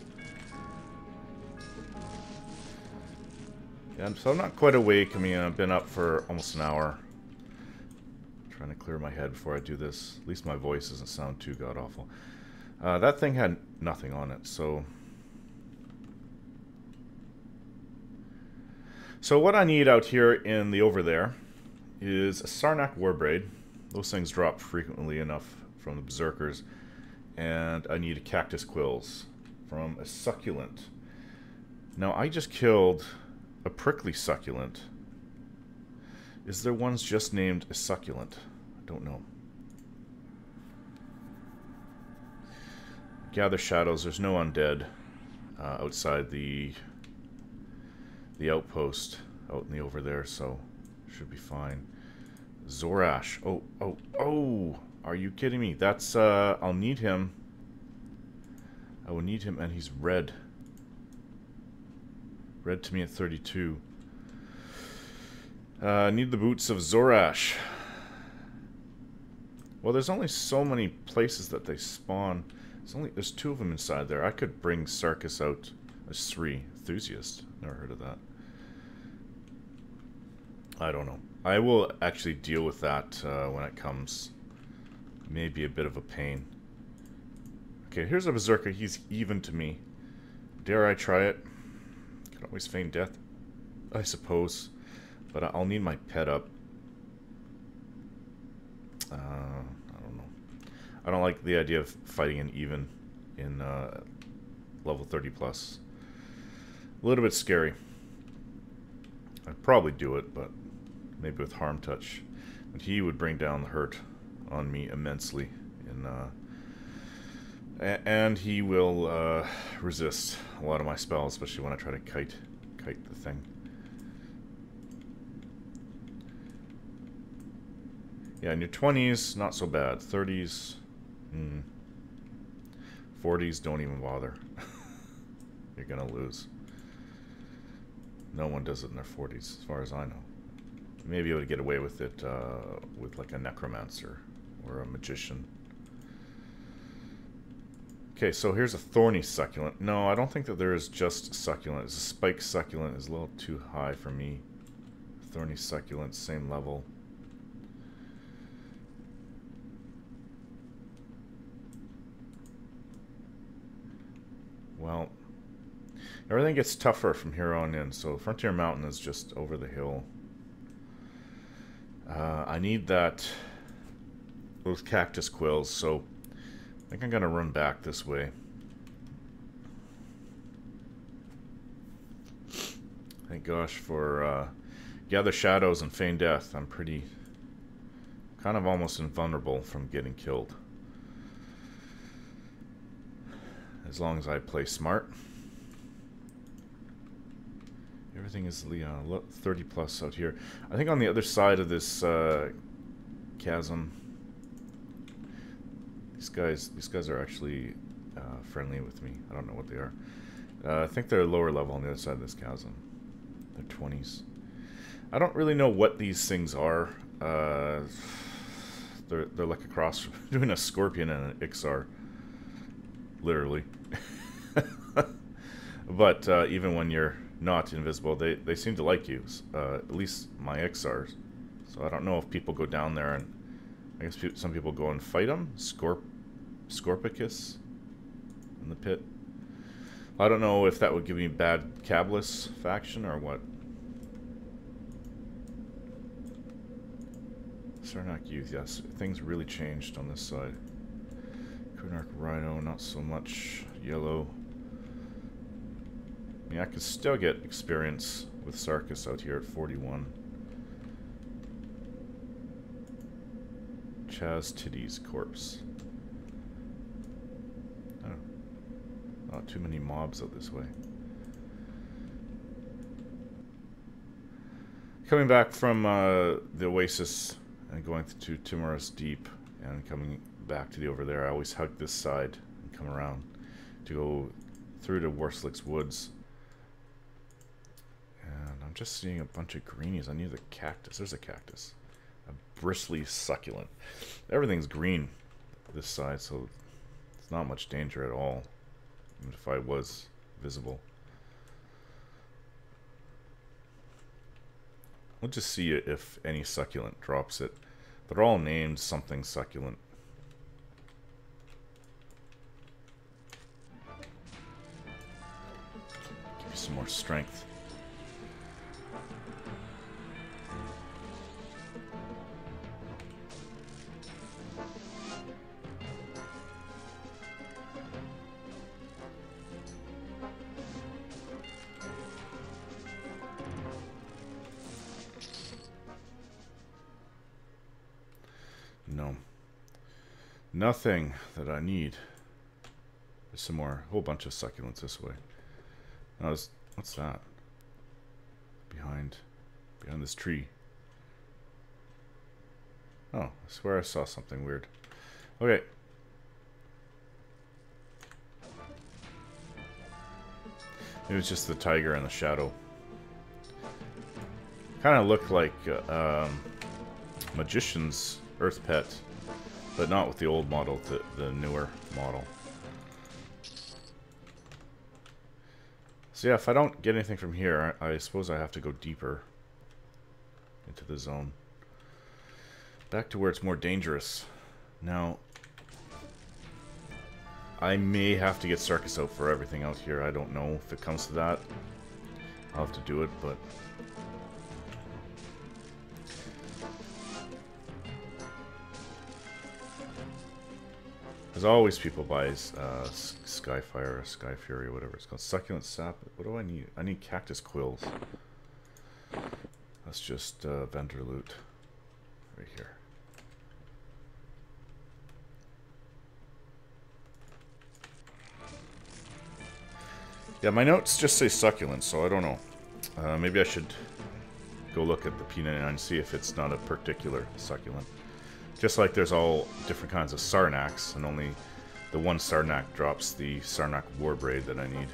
Yeah, so I'm not quite awake. I mean, I've been up for almost an hour. Trying to clear my head before I do this. At least my voice doesn't sound too god-awful. That thing had nothing on it, so... So what I need out here in the over there is a Sarnak Warbraid. Those things drop frequently enough from the Berserkers. And I need a Cactus Quills from a Succulent. Now I just killed a Prickly Succulent. Is there ones just named a Succulent? I don't know. Gather Shadows. There's no undead outside the outpost out in the over there, so should be fine. Zorash. Oh! Are you kidding me? That's I'll need him. I will need him, and he's red. Red to me at 32. Need the boots of Zorash. Well, there's only so many places that they spawn. There's 2 of them inside there. I could bring Sarkis out. There's 3. Enthusiast. Never heard of that. I don't know. I will actually deal with that when it comes. Maybe a bit of a pain. Okay, here's a Berserker. He's even to me. Dare I try it? Can always feign death, I suppose. But I'll need my pet up. I don't know. I don't like the idea of fighting an even in level 30 plus. A little bit scary. I'd probably do it, but maybe with Harm Touch. But he would bring down the hurt on me immensely. And he will resist a lot of my spells, especially when I try to kite the thing. Yeah, in your 20s, not so bad. 30s, 40s, don't even bother. You're gonna lose. No one does it in their 40s, as far as I know. Maybe able to get away with it with like a necromancer or a magician. Okay, so here's a thorny succulent. No, I don't think that there is just succulent. It's a spike succulent is a little too high for me. Thorny succulent, same level. Well, everything gets tougher from here on in, so Frontier Mountain is just over the hill. I need those cactus quills, so I think I'm gonna run back this way. Thank gosh for Gather Shadows and Feign Death. I'm kind of almost invulnerable from getting killed. As long as I play smart. Everything is 30 plus out here. I think on the other side of this chasm, these guys are actually friendly with me. I don't know what they are. I think they're lower level on the other side of this chasm. They're 20s. I don't really know what these things are. They're like a cross between a scorpion and an Ixar, literally. But even when you're not invisible, they seem to like you. At least my Ixars. So I don't know if people go down there and I guess some people go and fight them. Scorpicus in the pit. I don't know if that would give me bad Cabalist faction or what. Sarnak Youth, yes. Things really changed on this side. Kunark Rhino, not so much. Yellow. I mean, I could still get experience with Sarkis out here at 41. Chaz Titty's corpse. Oh. Not too many mobs out this way. Coming back from the Oasis and going to Timorous Deep and coming back to the over there, I always hug this side and come around to go through to Warslick's Woods. And I'm just seeing a bunch of greenies. I need the cactus. There's a cactus. A bristly succulent. Everything's green this side, so it's not much danger at all, even if I was visible. We'll just see if any succulent drops it. They're all named something succulent. Give you some more strength. No. Nothing that I need. There's some more. A whole bunch of succulents this way. What's that? Behind this tree. Oh, I swear I saw something weird. Okay. It was just the tiger in the shadow. Kind of looked like Magician's Earth Pet, but not with the old model, the newer model. So yeah, if I don't get anything from here, I suppose I have to go deeper into the zone. Back to where it's more dangerous. Now, I may have to get Sarkis out for everything out here. I don't know if it comes to that. I'll have to do it, but... As always, people buy Skyfire or Sky Fury or whatever it's called. Succulent Sap. What do I need? I need Cactus Quills. That's just vendor loot. Right here. Yeah, my notes just say succulent, so I don't know. Maybe I should go look at the P99 and see if it's not a particular succulent. Just like there's all different kinds of Sarnaks, and only the one Sarnak drops the Sarnak Warbraid that I need.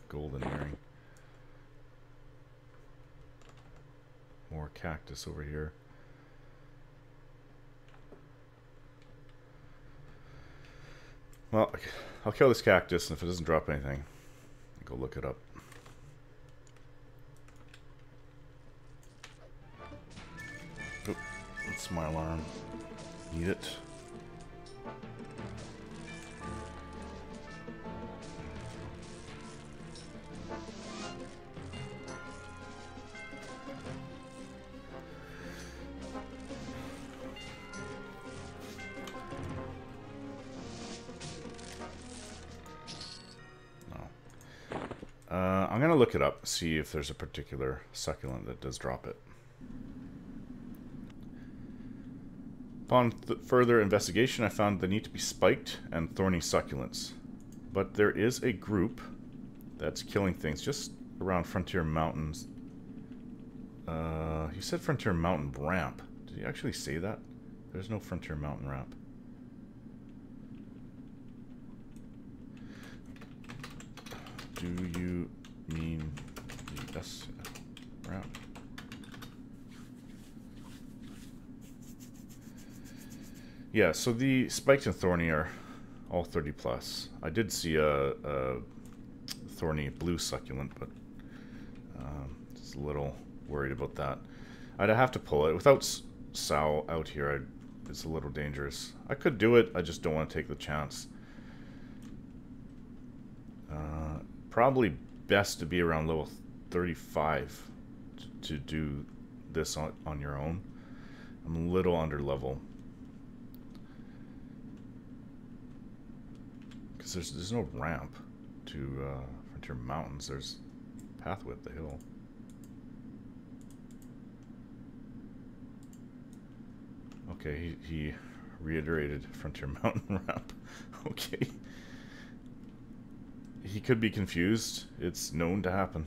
Golden earring. More cactus over here. Well, I'll kill this cactus, and if it doesn't drop anything, I'll go look it up. Oh, that's my alarm. Need it. I'm gonna look it up, see if there's a particular succulent that does drop it. Upon further investigation, I found they need to be spiked and thorny succulents. But there is a group that's killing things just around Frontier Mountains. He said Frontier Mountain ramp. Did he actually say that? There's no Frontier Mountain ramp. Do you mean the S ramp? Yeah, so the Spiked and Thorny are all 30 plus. I did see a Thorny blue succulent, but just a little worried about that. I'd have to pull it. Without Sow out here, it's a little dangerous. I could do it, I just don't want to take the chance. Probably best to be around level 35 to do this on your own. I'm a little under level. Because there's no ramp to Frontier Mountains. There's a pathway up the hill. Okay, he reiterated Frontier Mountain ramp. Okay. He could be confused. It's known to happen.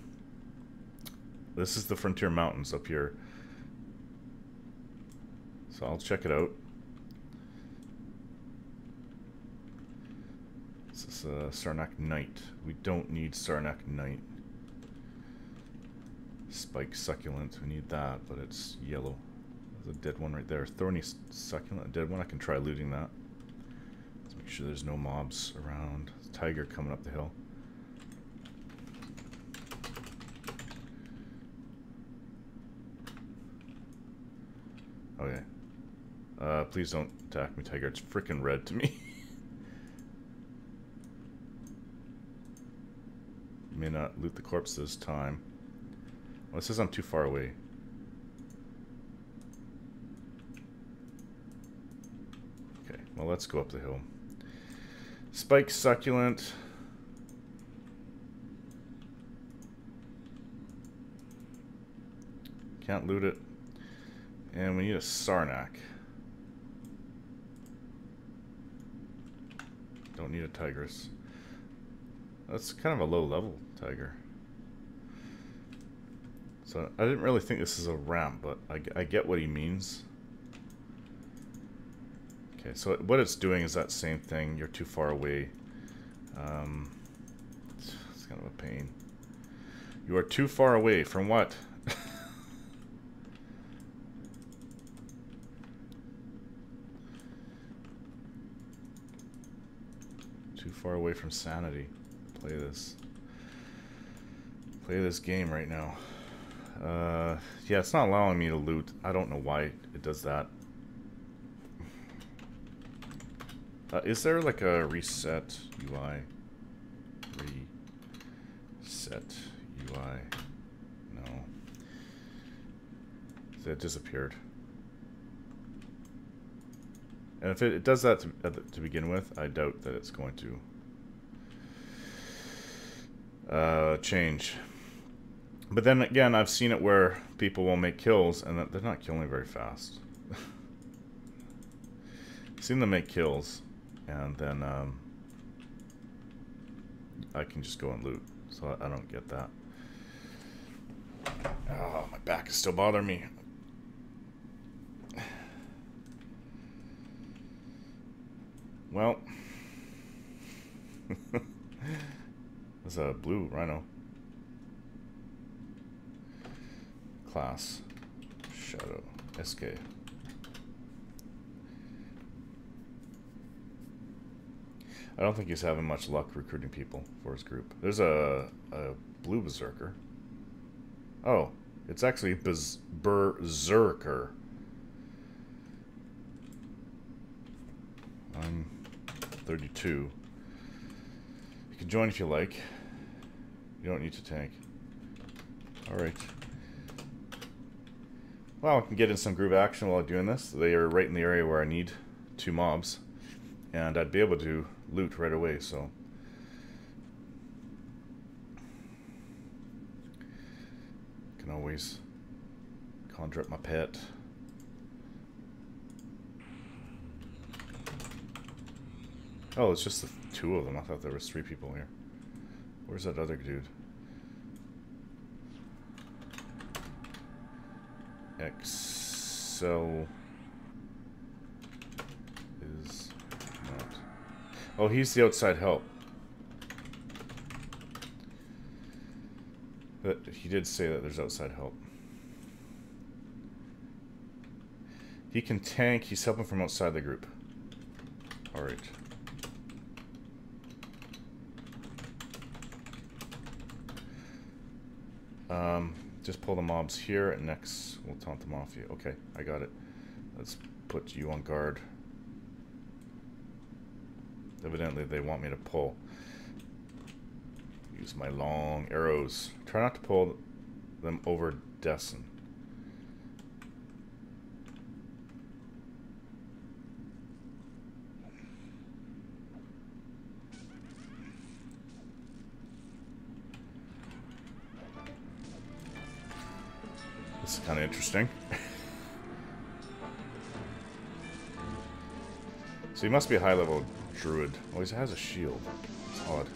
This is the Frontier Mountains up here. So I'll check it out. This is Sarnak Knight. We don't need Sarnak Knight. Spike Succulent. We need that, but it's yellow. There's a dead one right there. Thorny Succulent. A dead one. I can try looting that. Let's make sure there's no mobs around. Tiger coming up the hill. Okay. Please don't attack me, Tiger. It's frickin' red to me. May not loot the corpse this time. Well, it says I'm too far away. Okay, well, let's go up the hill. Spike Succulent. Can't loot it. And we need a Sarnak. Don't need a Tigress. That's kind of a low level Tiger. So I didn't really think this is a ramp, but I get what he means. Okay, so what it's doing is that same thing. You're too far away. It's kind of a pain. You are too far away from what? Too far away from sanity. Play this game right now. Yeah, it's not allowing me to loot. I don't know why it does that. Is there like a reset UI? Reset UI. No. It disappeared. And if it does that to begin with, I doubt that it's going to change. But then again, I've seen it where people will make kills and they're not killing very fast. I've seen them make kills and then I can just go and loot. So I don't get that. Oh, my back is still bothering me. Well, there's a blue rhino. Class. Shadow. SK. I don't think he's having much luck recruiting people for his group. There's a blue berserker. Oh, it's actually berserker. I'm 32. You can join if you like. You don't need to tank. Alright. Well, I can get in some group action while doing this. They are right in the area where I need 2 mobs. And I'd be able to loot right away, so. Can always conjure up my pet. Oh, it's just the 2 of them. I thought there was 3 people here. Where's that other dude? Excel is not. Oh, he's the outside help. But he did say that there's outside help. He can tank. He's helping from outside the group. Alright. Just pull the mobs here, and next we'll taunt them off you. Okay, I got it. Let's put you on guard. Evidently they want me to pull. Use my long arrows. Try not to pull them over Dessen. This is kind of interesting. So he must be a high-level druid. Oh, he has a shield. It's odd.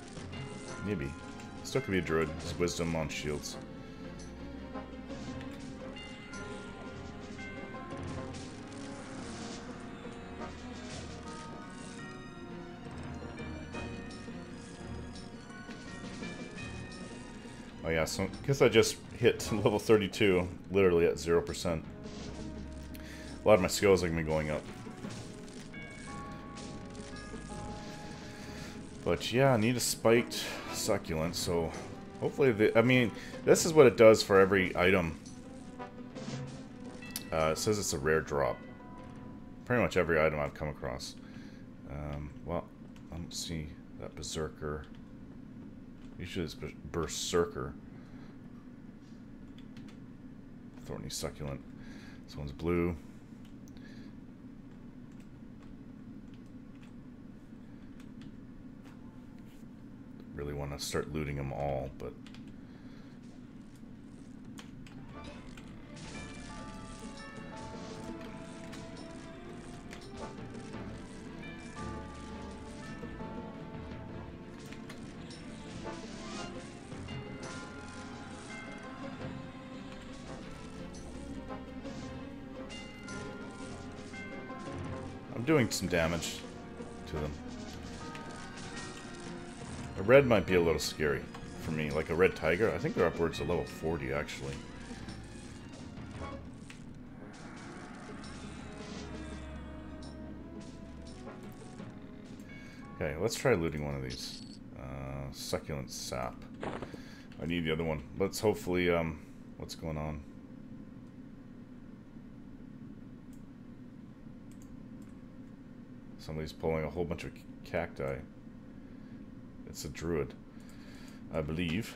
Maybe. Still could be a druid. His wisdom on shields. Oh yeah, so I guess I just hit level 32, literally at 0%. A lot of my skills are going to be going up. But yeah, I need a spiked succulent, so hopefully, I mean, this is what it does for every item. It says it's a rare drop. Pretty much every item I've come across. Well, I don't see that berserker. Usually it's berserker. Thorny succulent. This one's blue. Really want to start looting them all, but I'm doing some damage to them. A red might be a little scary for me, like a red tiger. I think they're upwards of level 40, actually. Okay, let's try looting one of these. Succulent sap. I need the other one. Let's hopefully, what's going on? Somebody's pulling a whole bunch of cacti. It's a druid, I believe.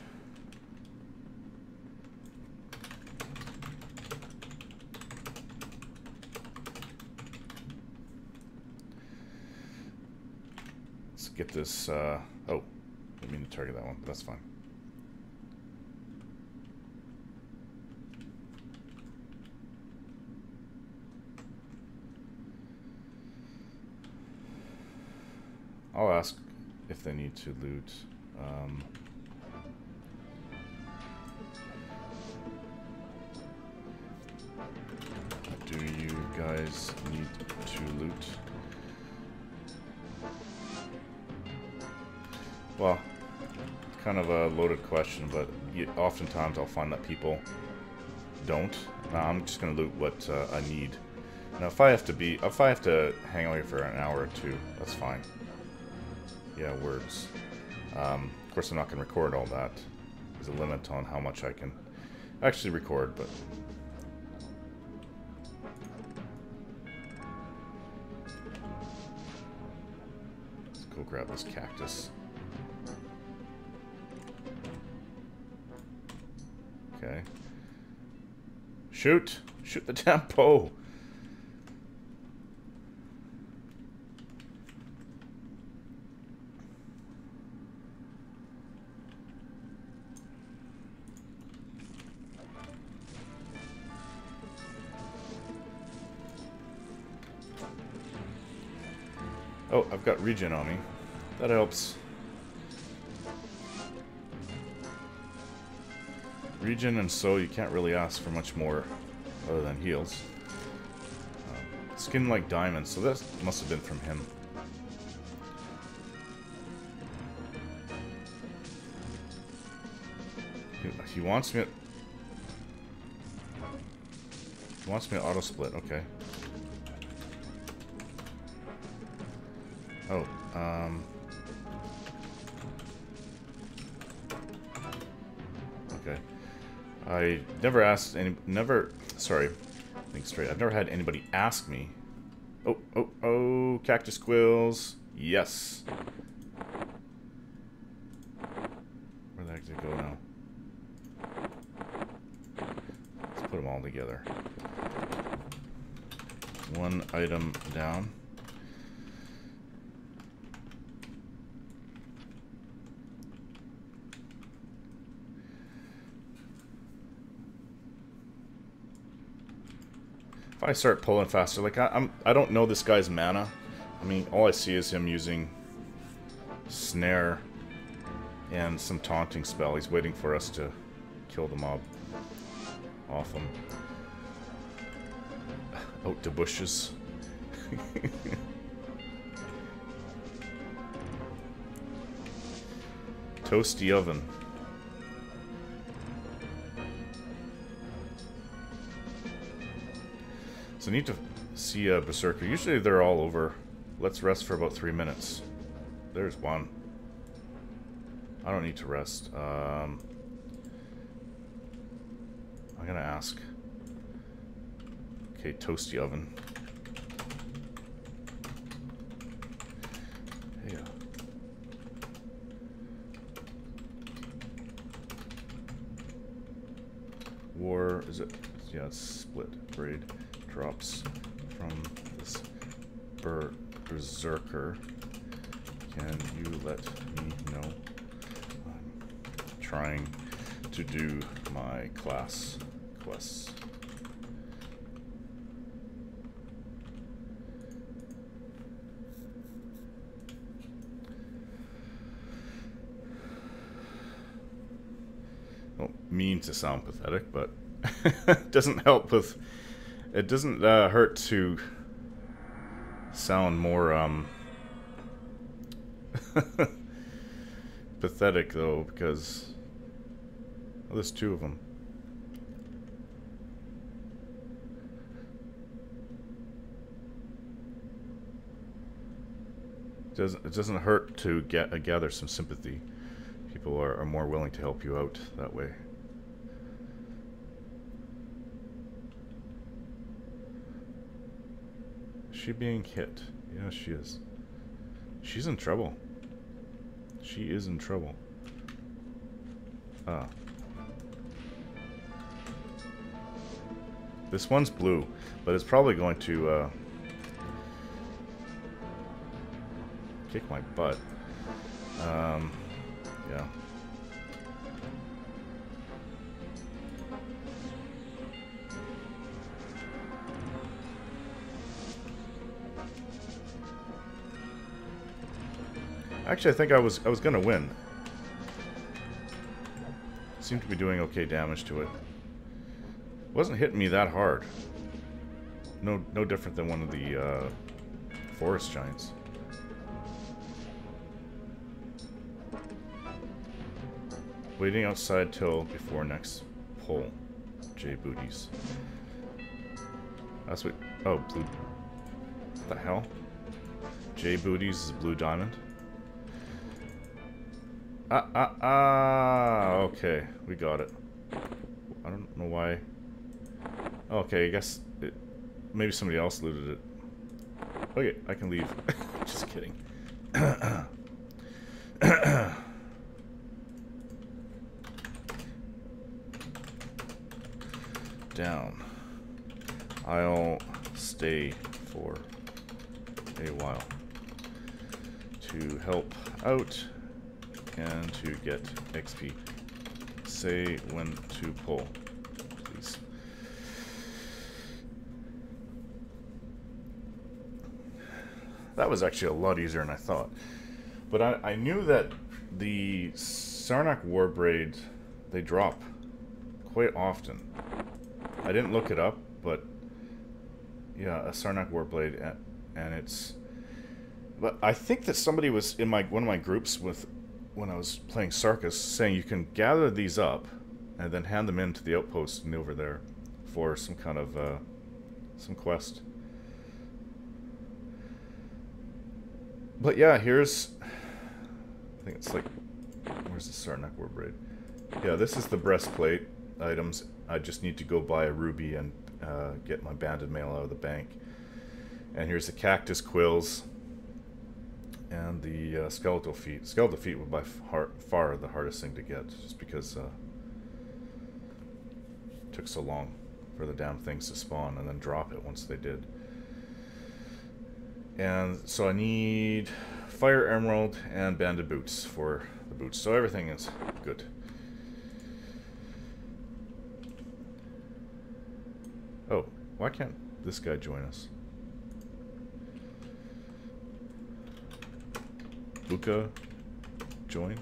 Let's get this, oh, I didn't mean to target that one, but that's fine. I'll ask if they need to loot. Do you guys need to loot? Well, it's kind of a loaded question, but oftentimes I'll find that people don't. Now I'm just gonna loot what I need. Now if I have to hang away for an hour or two, that's fine. Yeah, words. Of course, I'm not going to record all that. There's a limit on how much I can actually record, but... Let's go grab this cactus. Okay. Shoot! Shoot the damn bow! Oh, I've got regen on me. That helps. Regen, and so you can't really ask for much more other than heals. Skin like diamonds, so that must have been from him. He wants me to auto split, okay. Oh, okay. I never asked any, sorry, think straight. I've never had anybody ask me. Oh, oh, oh, cactus quills. Yes. Where the heck did it go now? Let's put them all together. One item down. If I start pulling faster, like I don't know this guy's mana. I mean, all I see is him using snare and some taunting spell. He's waiting for us to kill the mob off him. Out to bushes. Toasty oven. So I need to see a berserker. Usually they're all over. Let's rest for about 3 minutes. There's one. I don't need to rest. I'm gonna ask. Okay, toasty oven. Yeah. War, is it? Yeah, it's split. Braid drops from this berserker. Can you let me know? I'm trying to do my class quests. Don't mean to sound pathetic, but it doesn't help with. It doesn't hurt to sound more pathetic though, because well, there's two of them. It doesn't hurt to gather some sympathy. People are more willing to help you out that way. Is she being hit? Yeah, she is. She's in trouble. She is in trouble. Ah. This one's blue, but it's probably going to kick my butt. Yeah. Actually, I think I was gonna win. Seemed to be doing okay damage to it. Wasn't hitting me that hard. No different than one of the forest giants. Waiting outside till before next pull. J booties. That's what. Oh, blue. What the hell? J booties is a blue diamond. Okay, we got it. I don't know why. Okay, I guess maybe somebody else looted it. Okay, I can leave. Just kidding. Down. I'll stay for a while to help out and to get XP. Say when to pull, please. That was actually a lot easier than I thought. But I knew that the Sarnak Warbraid, they drop quite often. I didn't look it up, but yeah, a Sarnak Warblade, and it's. But I think that somebody was in one of my groups when I was playing Sarkis, saying you can gather these up and then hand them in to the outpost and over there for some kind of some quest. But yeah, here's... I think it's like... Where's the Sarnak war braid? Yeah, this is the breastplate items. I just need to go buy a ruby and get my banded mail out of the bank. And here's the cactus quills and the skeletal feet. Skeletal feet were by far the hardest thing to get, just because it took so long for the damn things to spawn and then drop it once they did. And so I need fire emerald and banded boots for the boots. So everything is good. Oh, why can't this guy join us? Luca, join.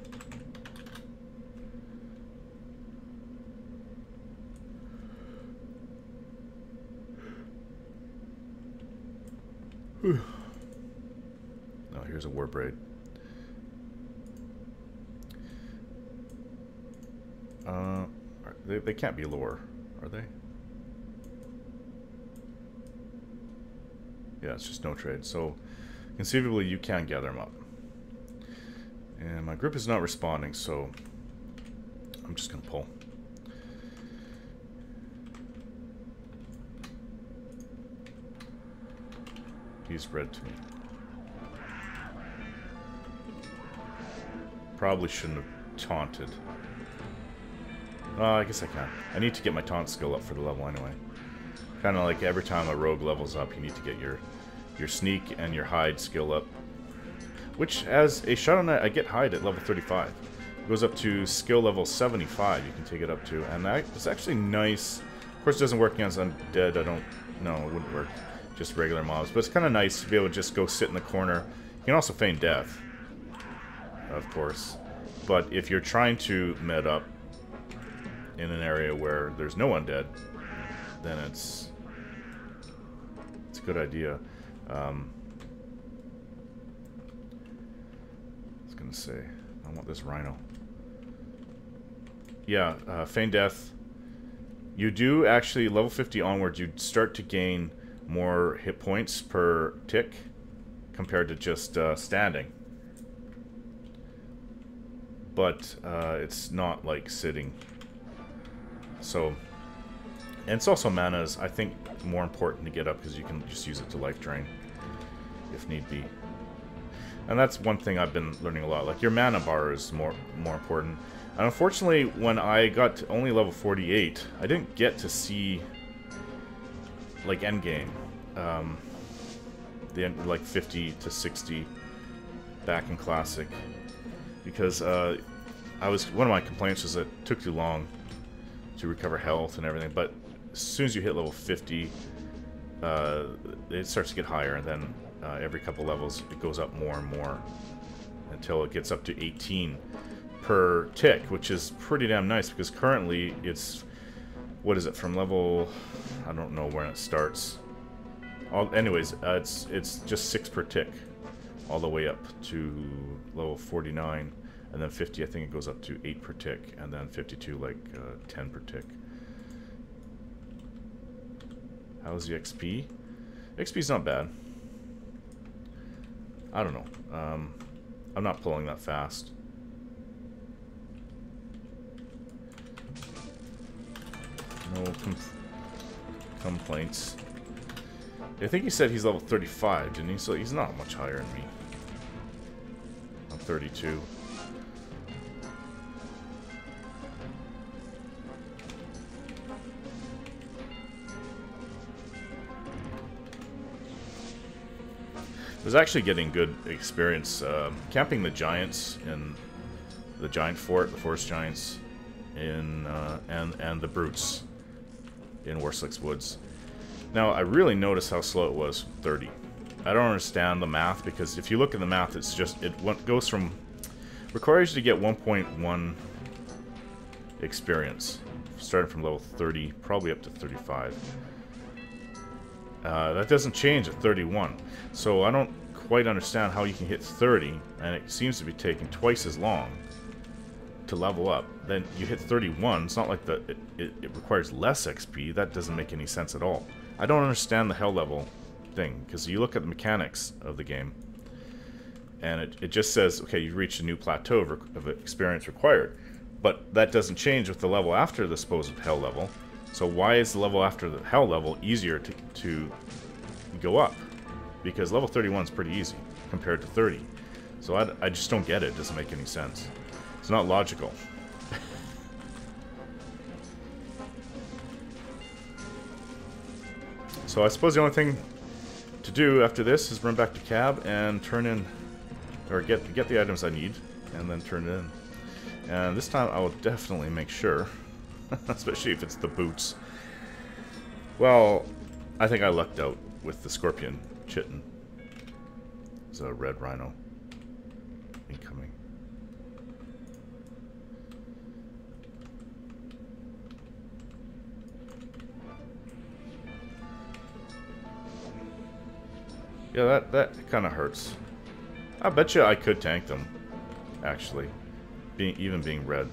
Oh, here's a war braid. They can't be lower, are they? Yeah, it's just no trade. So conceivably you can gather them up. And my group is not responding, so I'm just gonna pull. He's red to me. Probably shouldn't have taunted. I guess I can. I need to get my taunt skill up for the level anyway. Kind of like every time a rogue levels up, you need to get your sneak and your hide skill up. Which, as a Shadow Knight, I get hide at level 35. It goes up to skill level 75, you can take it up to. And that is actually nice. Of course, it doesn't work against undead. I don't... No, it wouldn't work. Just regular mobs. But it's kind of nice to be able to just go sit in the corner. You can also feign death, of course. But if you're trying to med up in an area where there's no undead, then it's a good idea. I was gonna say, I want this rhino. Yeah, feign death. You do actually, level 50 onwards, you start to gain more hit points per tick compared to just standing. But it's not like sitting. So, and it's also mana is, I think, more important to get up because you can just use it to life drain if need be. And that's one thing I've been learning a lot. Like, your mana bar is more important. And unfortunately, when I got to only level 48, I didn't get to see, like, endgame. The end, like 50 to 60 back in Classic. Because one of my complaints was that it took too long to recover health and everything. But as soon as you hit level 50, it starts to get higher, and then every couple levels it goes up more and more until it gets up to 18 per tick, which is pretty damn nice because currently it's, what is it, from level, I don't know when it starts. Anyways, it's just 6 per tick all the way up to level 49, and then 50 I think it goes up to 8 per tick, and then 52 like 10 per tick. How's the XP? XP's not bad. I don't know. I'm not pulling that fast. No complaints. I think he said he's level 35, didn't he? So he's not much higher than me. I'm 32. I was actually getting good experience camping the giants in the giant fort, the forest giants, in and the brutes in Worslick's Woods. Now I really noticed how slow it was. 30. I don't understand the math, because if you look at the math, it's just goes from, requires you to get 1.1 experience, starting from level 30, probably up to 35. That doesn't change at 31. So I don't quite understand how you can hit 30, and it seems to be taking twice as long to level up. Then you hit 31, it's not like it requires less XP. That doesn't make any sense at all. I don't understand the hell level thing, because you look at the mechanics of the game, and it just says, okay, you've reached a new plateau of experience required. But that doesn't change with the level after the supposed hell level. So why is the level after the hell level easier to go up? Because level 31 is pretty easy compared to 30. So I just don't get it. It doesn't make any sense. It's not logical. So I suppose the only thing to do after this is run back to cab and turn in, or get the items I need, and then turn it in. And this time I will definitely make sure, especially if it's the boots. Well, I think I lucked out with the scorpion chitin. It's a red rhino incoming. Yeah, that kind of hurts. I bet you I could tank them, actually, even being red,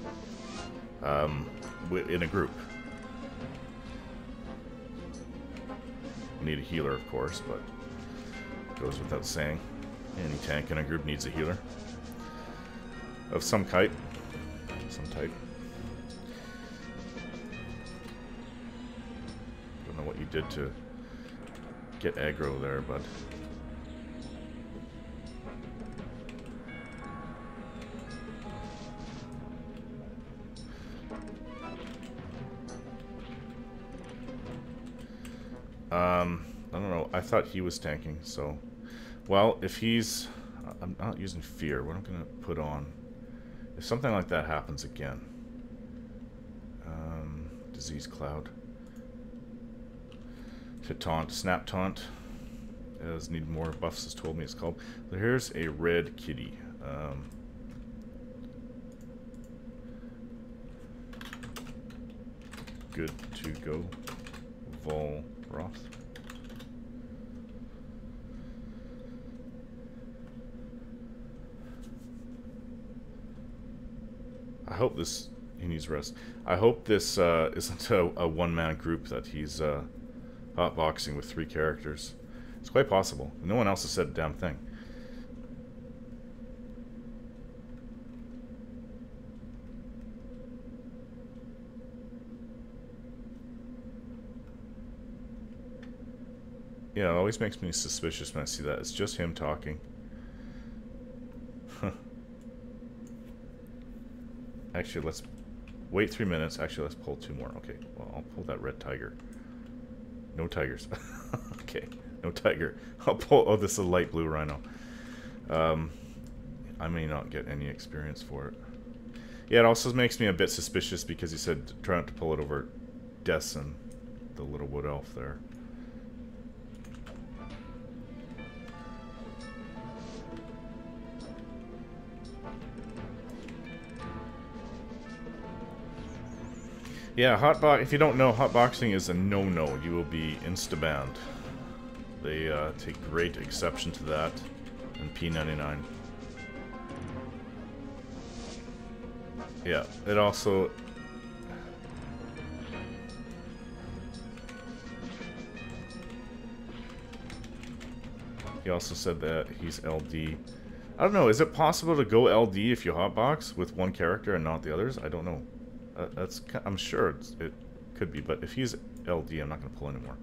in a group. Need a healer, of course, but it goes without saying. Any tank in a group needs a healer of some type. Don't know what you did to get aggro there, but I don't know. I thought he was tanking, so... Well, if he's... I'm not using fear. What I'm going to put on... If something like that happens again... Disease Cloud. To taunt. Snap Taunt. Does need more buffs, as told me it's called. So here's a red kitty. Good to go. Vol Roth. I hope this... He needs rest. I hope this isn't a one-man group that he's hotboxing with 3 characters. It's quite possible. No one else has said a damn thing. Yeah, it always makes me suspicious when I see that. It's just him talking. Actually, let's wait 3 minutes. Actually, let's pull 2 more. Okay, well, I'll pull that red tiger. No tigers. Okay, no tiger. I'll pull... Oh, this is a light blue rhino. I may not get any experience for it. Yeah, it also makes me a bit suspicious because he said try not to pull it over Dessen, the little wood elf there. Yeah, hotbox. If you don't know, hotboxing is a no-no. You will be insta-banned. They take great exception to that in P99. Yeah, it also... He also said that he's LD. I don't know, is it possible to go LD if you hotbox with one character and not the others? I don't know. I'm sure it could be, but if he's LD, I'm not going to pull anymore.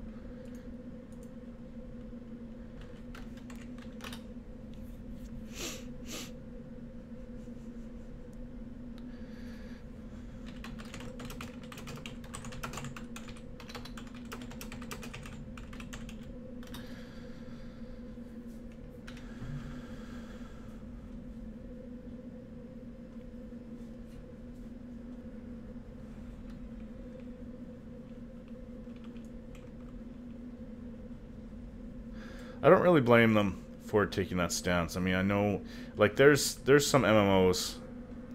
I don't really blame them for taking that stance. I mean, I know, like, there's some MMOs.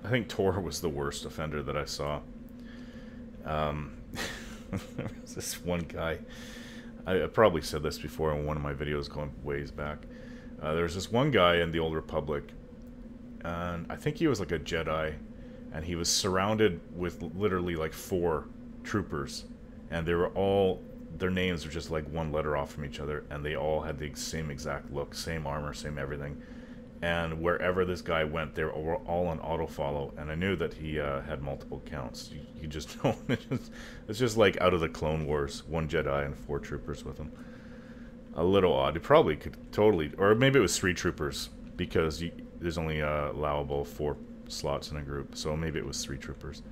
I think Tor was the worst offender that I saw. There's this one guy. I probably said this before in one of my videos going ways back. There's this one guy in the Old Republic, and I think he was like a Jedi, and he was surrounded with literally like 4 troopers, and they were all... Their names were just like one letter off from each other, and they all had the same exact look, same armor, same everything. And wherever this guy went, they were all on auto follow, and I knew that he had multiple counts. You just don't. It's just like out of the Clone Wars, 1 Jedi and 4 troopers with him. A little odd. He probably could totally, or maybe it was 3 troopers because there's only allowable 4 slots in a group, so maybe it was 3 troopers.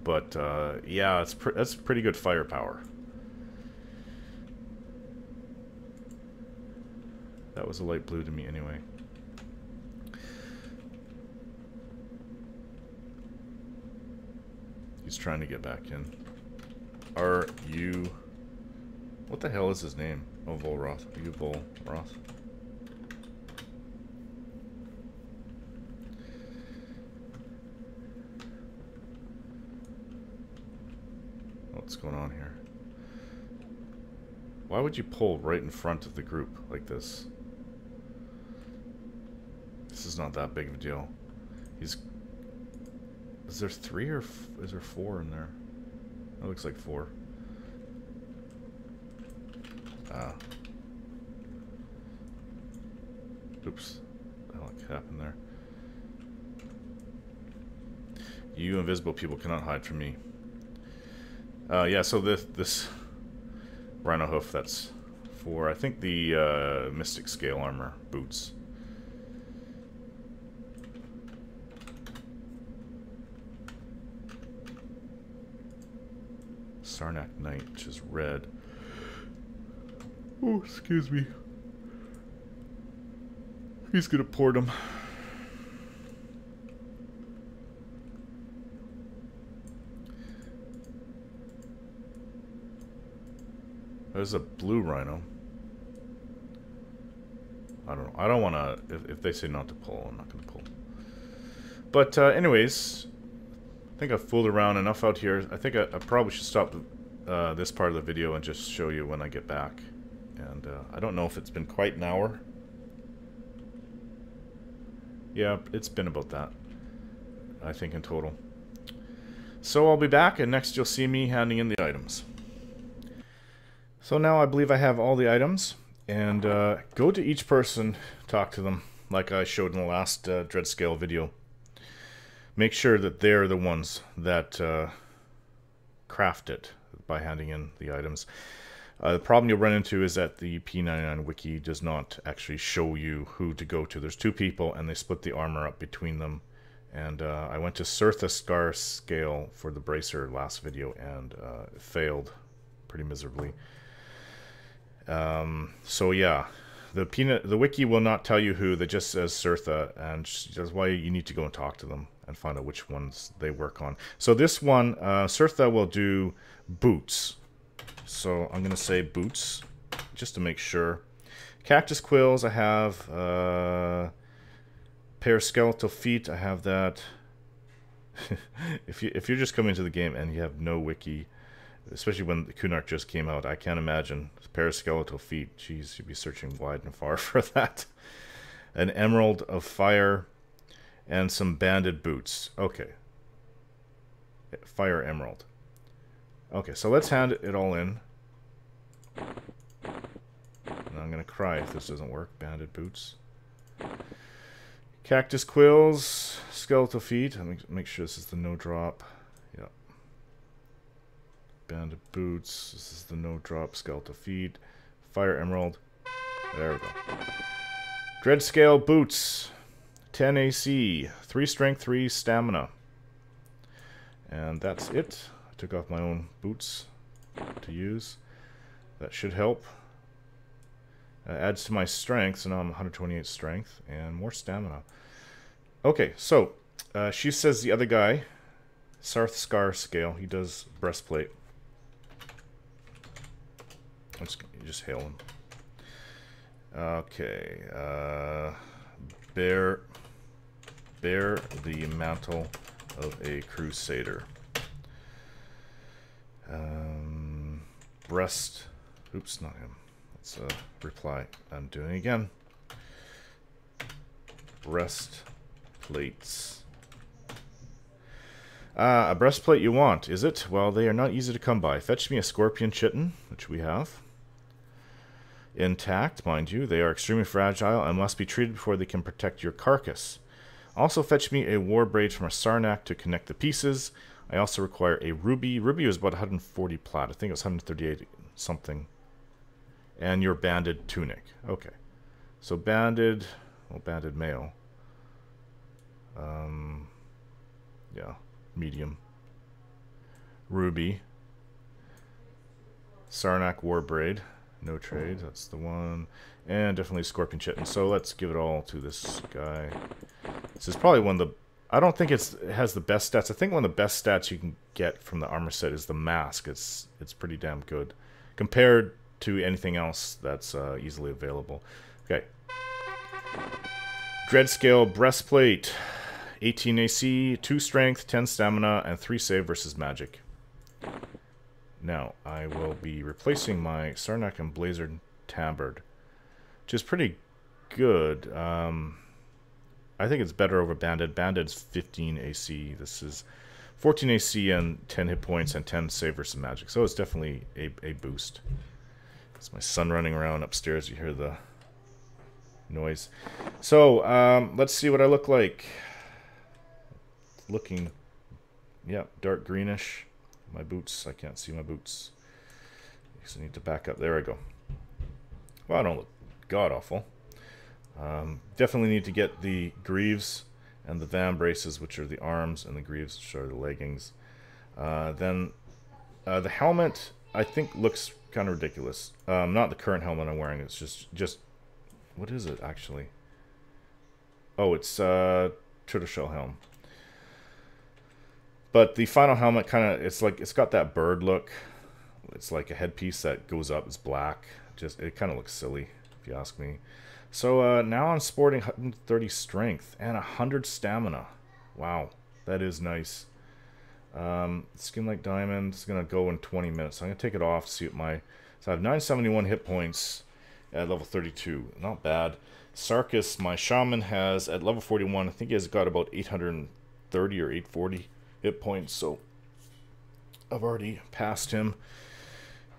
But yeah, that's pretty good firepower. That was a light blue to me anyway. He's trying to get back in. Are you... What the hell is his name? Oh, Volroth. Are you Volroth? What's going on here? Why would you pull right in front of the group like this? This is not that big of a deal. He's... Is there 3 or is there 4 in there? That looks like 4. Ah. Oops. What the hell happened there? You invisible people cannot hide from me. Yeah, so this Rhino Hoof, that's for, I think, the Mystic Scale Armor boots. Sarnak Knight, which is red. Oh, excuse me. He's gonna port him. There's a blue Rhino. I don't know. I don't want to... If they say not to pull, I'm not going to pull. But anyways, I think I've fooled around enough out here. I think I probably should stop this part of the video and just show you when I get back. And I don't know if it's been quite an hour. Yeah, it's been about that, I think, in total. So I'll be back, and next you'll see me handing in the items. So now I believe I have all the items, and go to each person, talk to them, like I showed in the last Dreadscale video. Make sure that they're the ones that craft it by handing in the items. The problem you'll run into is that the P99 wiki does not actually show you who to go to. There's 2 people, and they split the armor up between them. And I went to Sirtha Scar Scale for the bracer last video, and it failed pretty miserably. So yeah, the wiki will not tell you who. That just says Sirtha, and that's why you need to go and talk to them and find out which ones they work on. So this one, Sirtha will do boots. So I'm gonna say boots, just to make sure. Cactus quills, I have. Pair of skeletal feet, I have that. If you're just coming to the game and you have no wiki, especially when the Kunark just came out, I can't imagine. A pair of skeletal feet, jeez, you'd be searching wide and far for that. An emerald of fire, and some banded boots. Okay. Fire emerald. Okay, so let's hand it all in. And I'm gonna cry if this doesn't work. Banded boots. Cactus quills, skeletal feet. Make sure this is the no drop. Yep. Banded boots. This is the no drop. Skeletal feet. Fire emerald. There we go. Dreadscale boots. 10 AC. 3 strength, 3 stamina. And that's it. I took off my own boots to use. That should help. Adds to my strength, so now I'm 128 strength and more stamina. Okay, so she says the other guy, Sarth Scar Scale, he does breastplate. Just hail him. Okay, bear the mantle of a crusader. Oops, not him. Let's reply. I'm doing it again. Breastplates. A breastplate you want, is it? Well, they are not easy to come by. Fetch me a scorpion chitin, which we have. intact, mind you. They are extremely fragile and must be treated before they can protect your carcass. Also fetch me a war braid from a Sarnak to connect the pieces. I also require a ruby. Ruby was about 140 plat. I think it was 138 something. And your banded tunic. Okay. So banded, well, banded male. Yeah, medium. Ruby. Sarnak war braid. No trade, that's the one. And definitely scorpion chitin. So let's give it all to this guy. This is probably one of the... I don't think it has the best stats. I think one of the best stats you can get from the armor set is the mask. It's pretty damn good compared to anything else that's easily available. Okay. Dreadscale breastplate. 18 AC, 2 strength, 10 stamina, and 3 save versus magic. Now, I will be replacing my Sarnak and Blazer tabard, which is pretty good. I think it's better over Banded. Banded's 15 AC. This is 14 AC and 10 hit points and 10 save versus magic. So it's definitely a boost. It's my son running around upstairs. You hear the noise. So, let's see what I look like. Looking, yeah, dark greenish. My boots, I can't see my boots. So I need to back up. There I go. Well, I don't look god-awful. Definitely need to get the greaves and the van braces, which are the arms, and the greaves, which are the leggings. Then the helmet, I think, looks kind of ridiculous. Not the current helmet I'm wearing. It's just what is it, actually? Oh, it's tortoiseshell helm. But the final helmet kind of, it's got that bird look. It's like a headpiece that goes up, it's black. It kind of looks silly, if you ask me. So now I'm sporting 130 strength and 100 stamina. Wow, that is nice. Skin like diamond is going to go in 20 minutes. So I'm going to take it off to see what my... So I have 971 hit points at level 32. Not bad. Sarkis, my shaman, has at level 41, I think he has got about 830 or 840 hit points. So I've already passed him.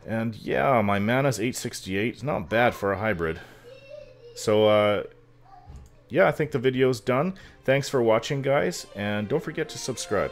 And yeah, my mana's 868. It's not bad for a hybrid. So, yeah, I think the video's done. Thanks for watching, guys, and don't forget to subscribe.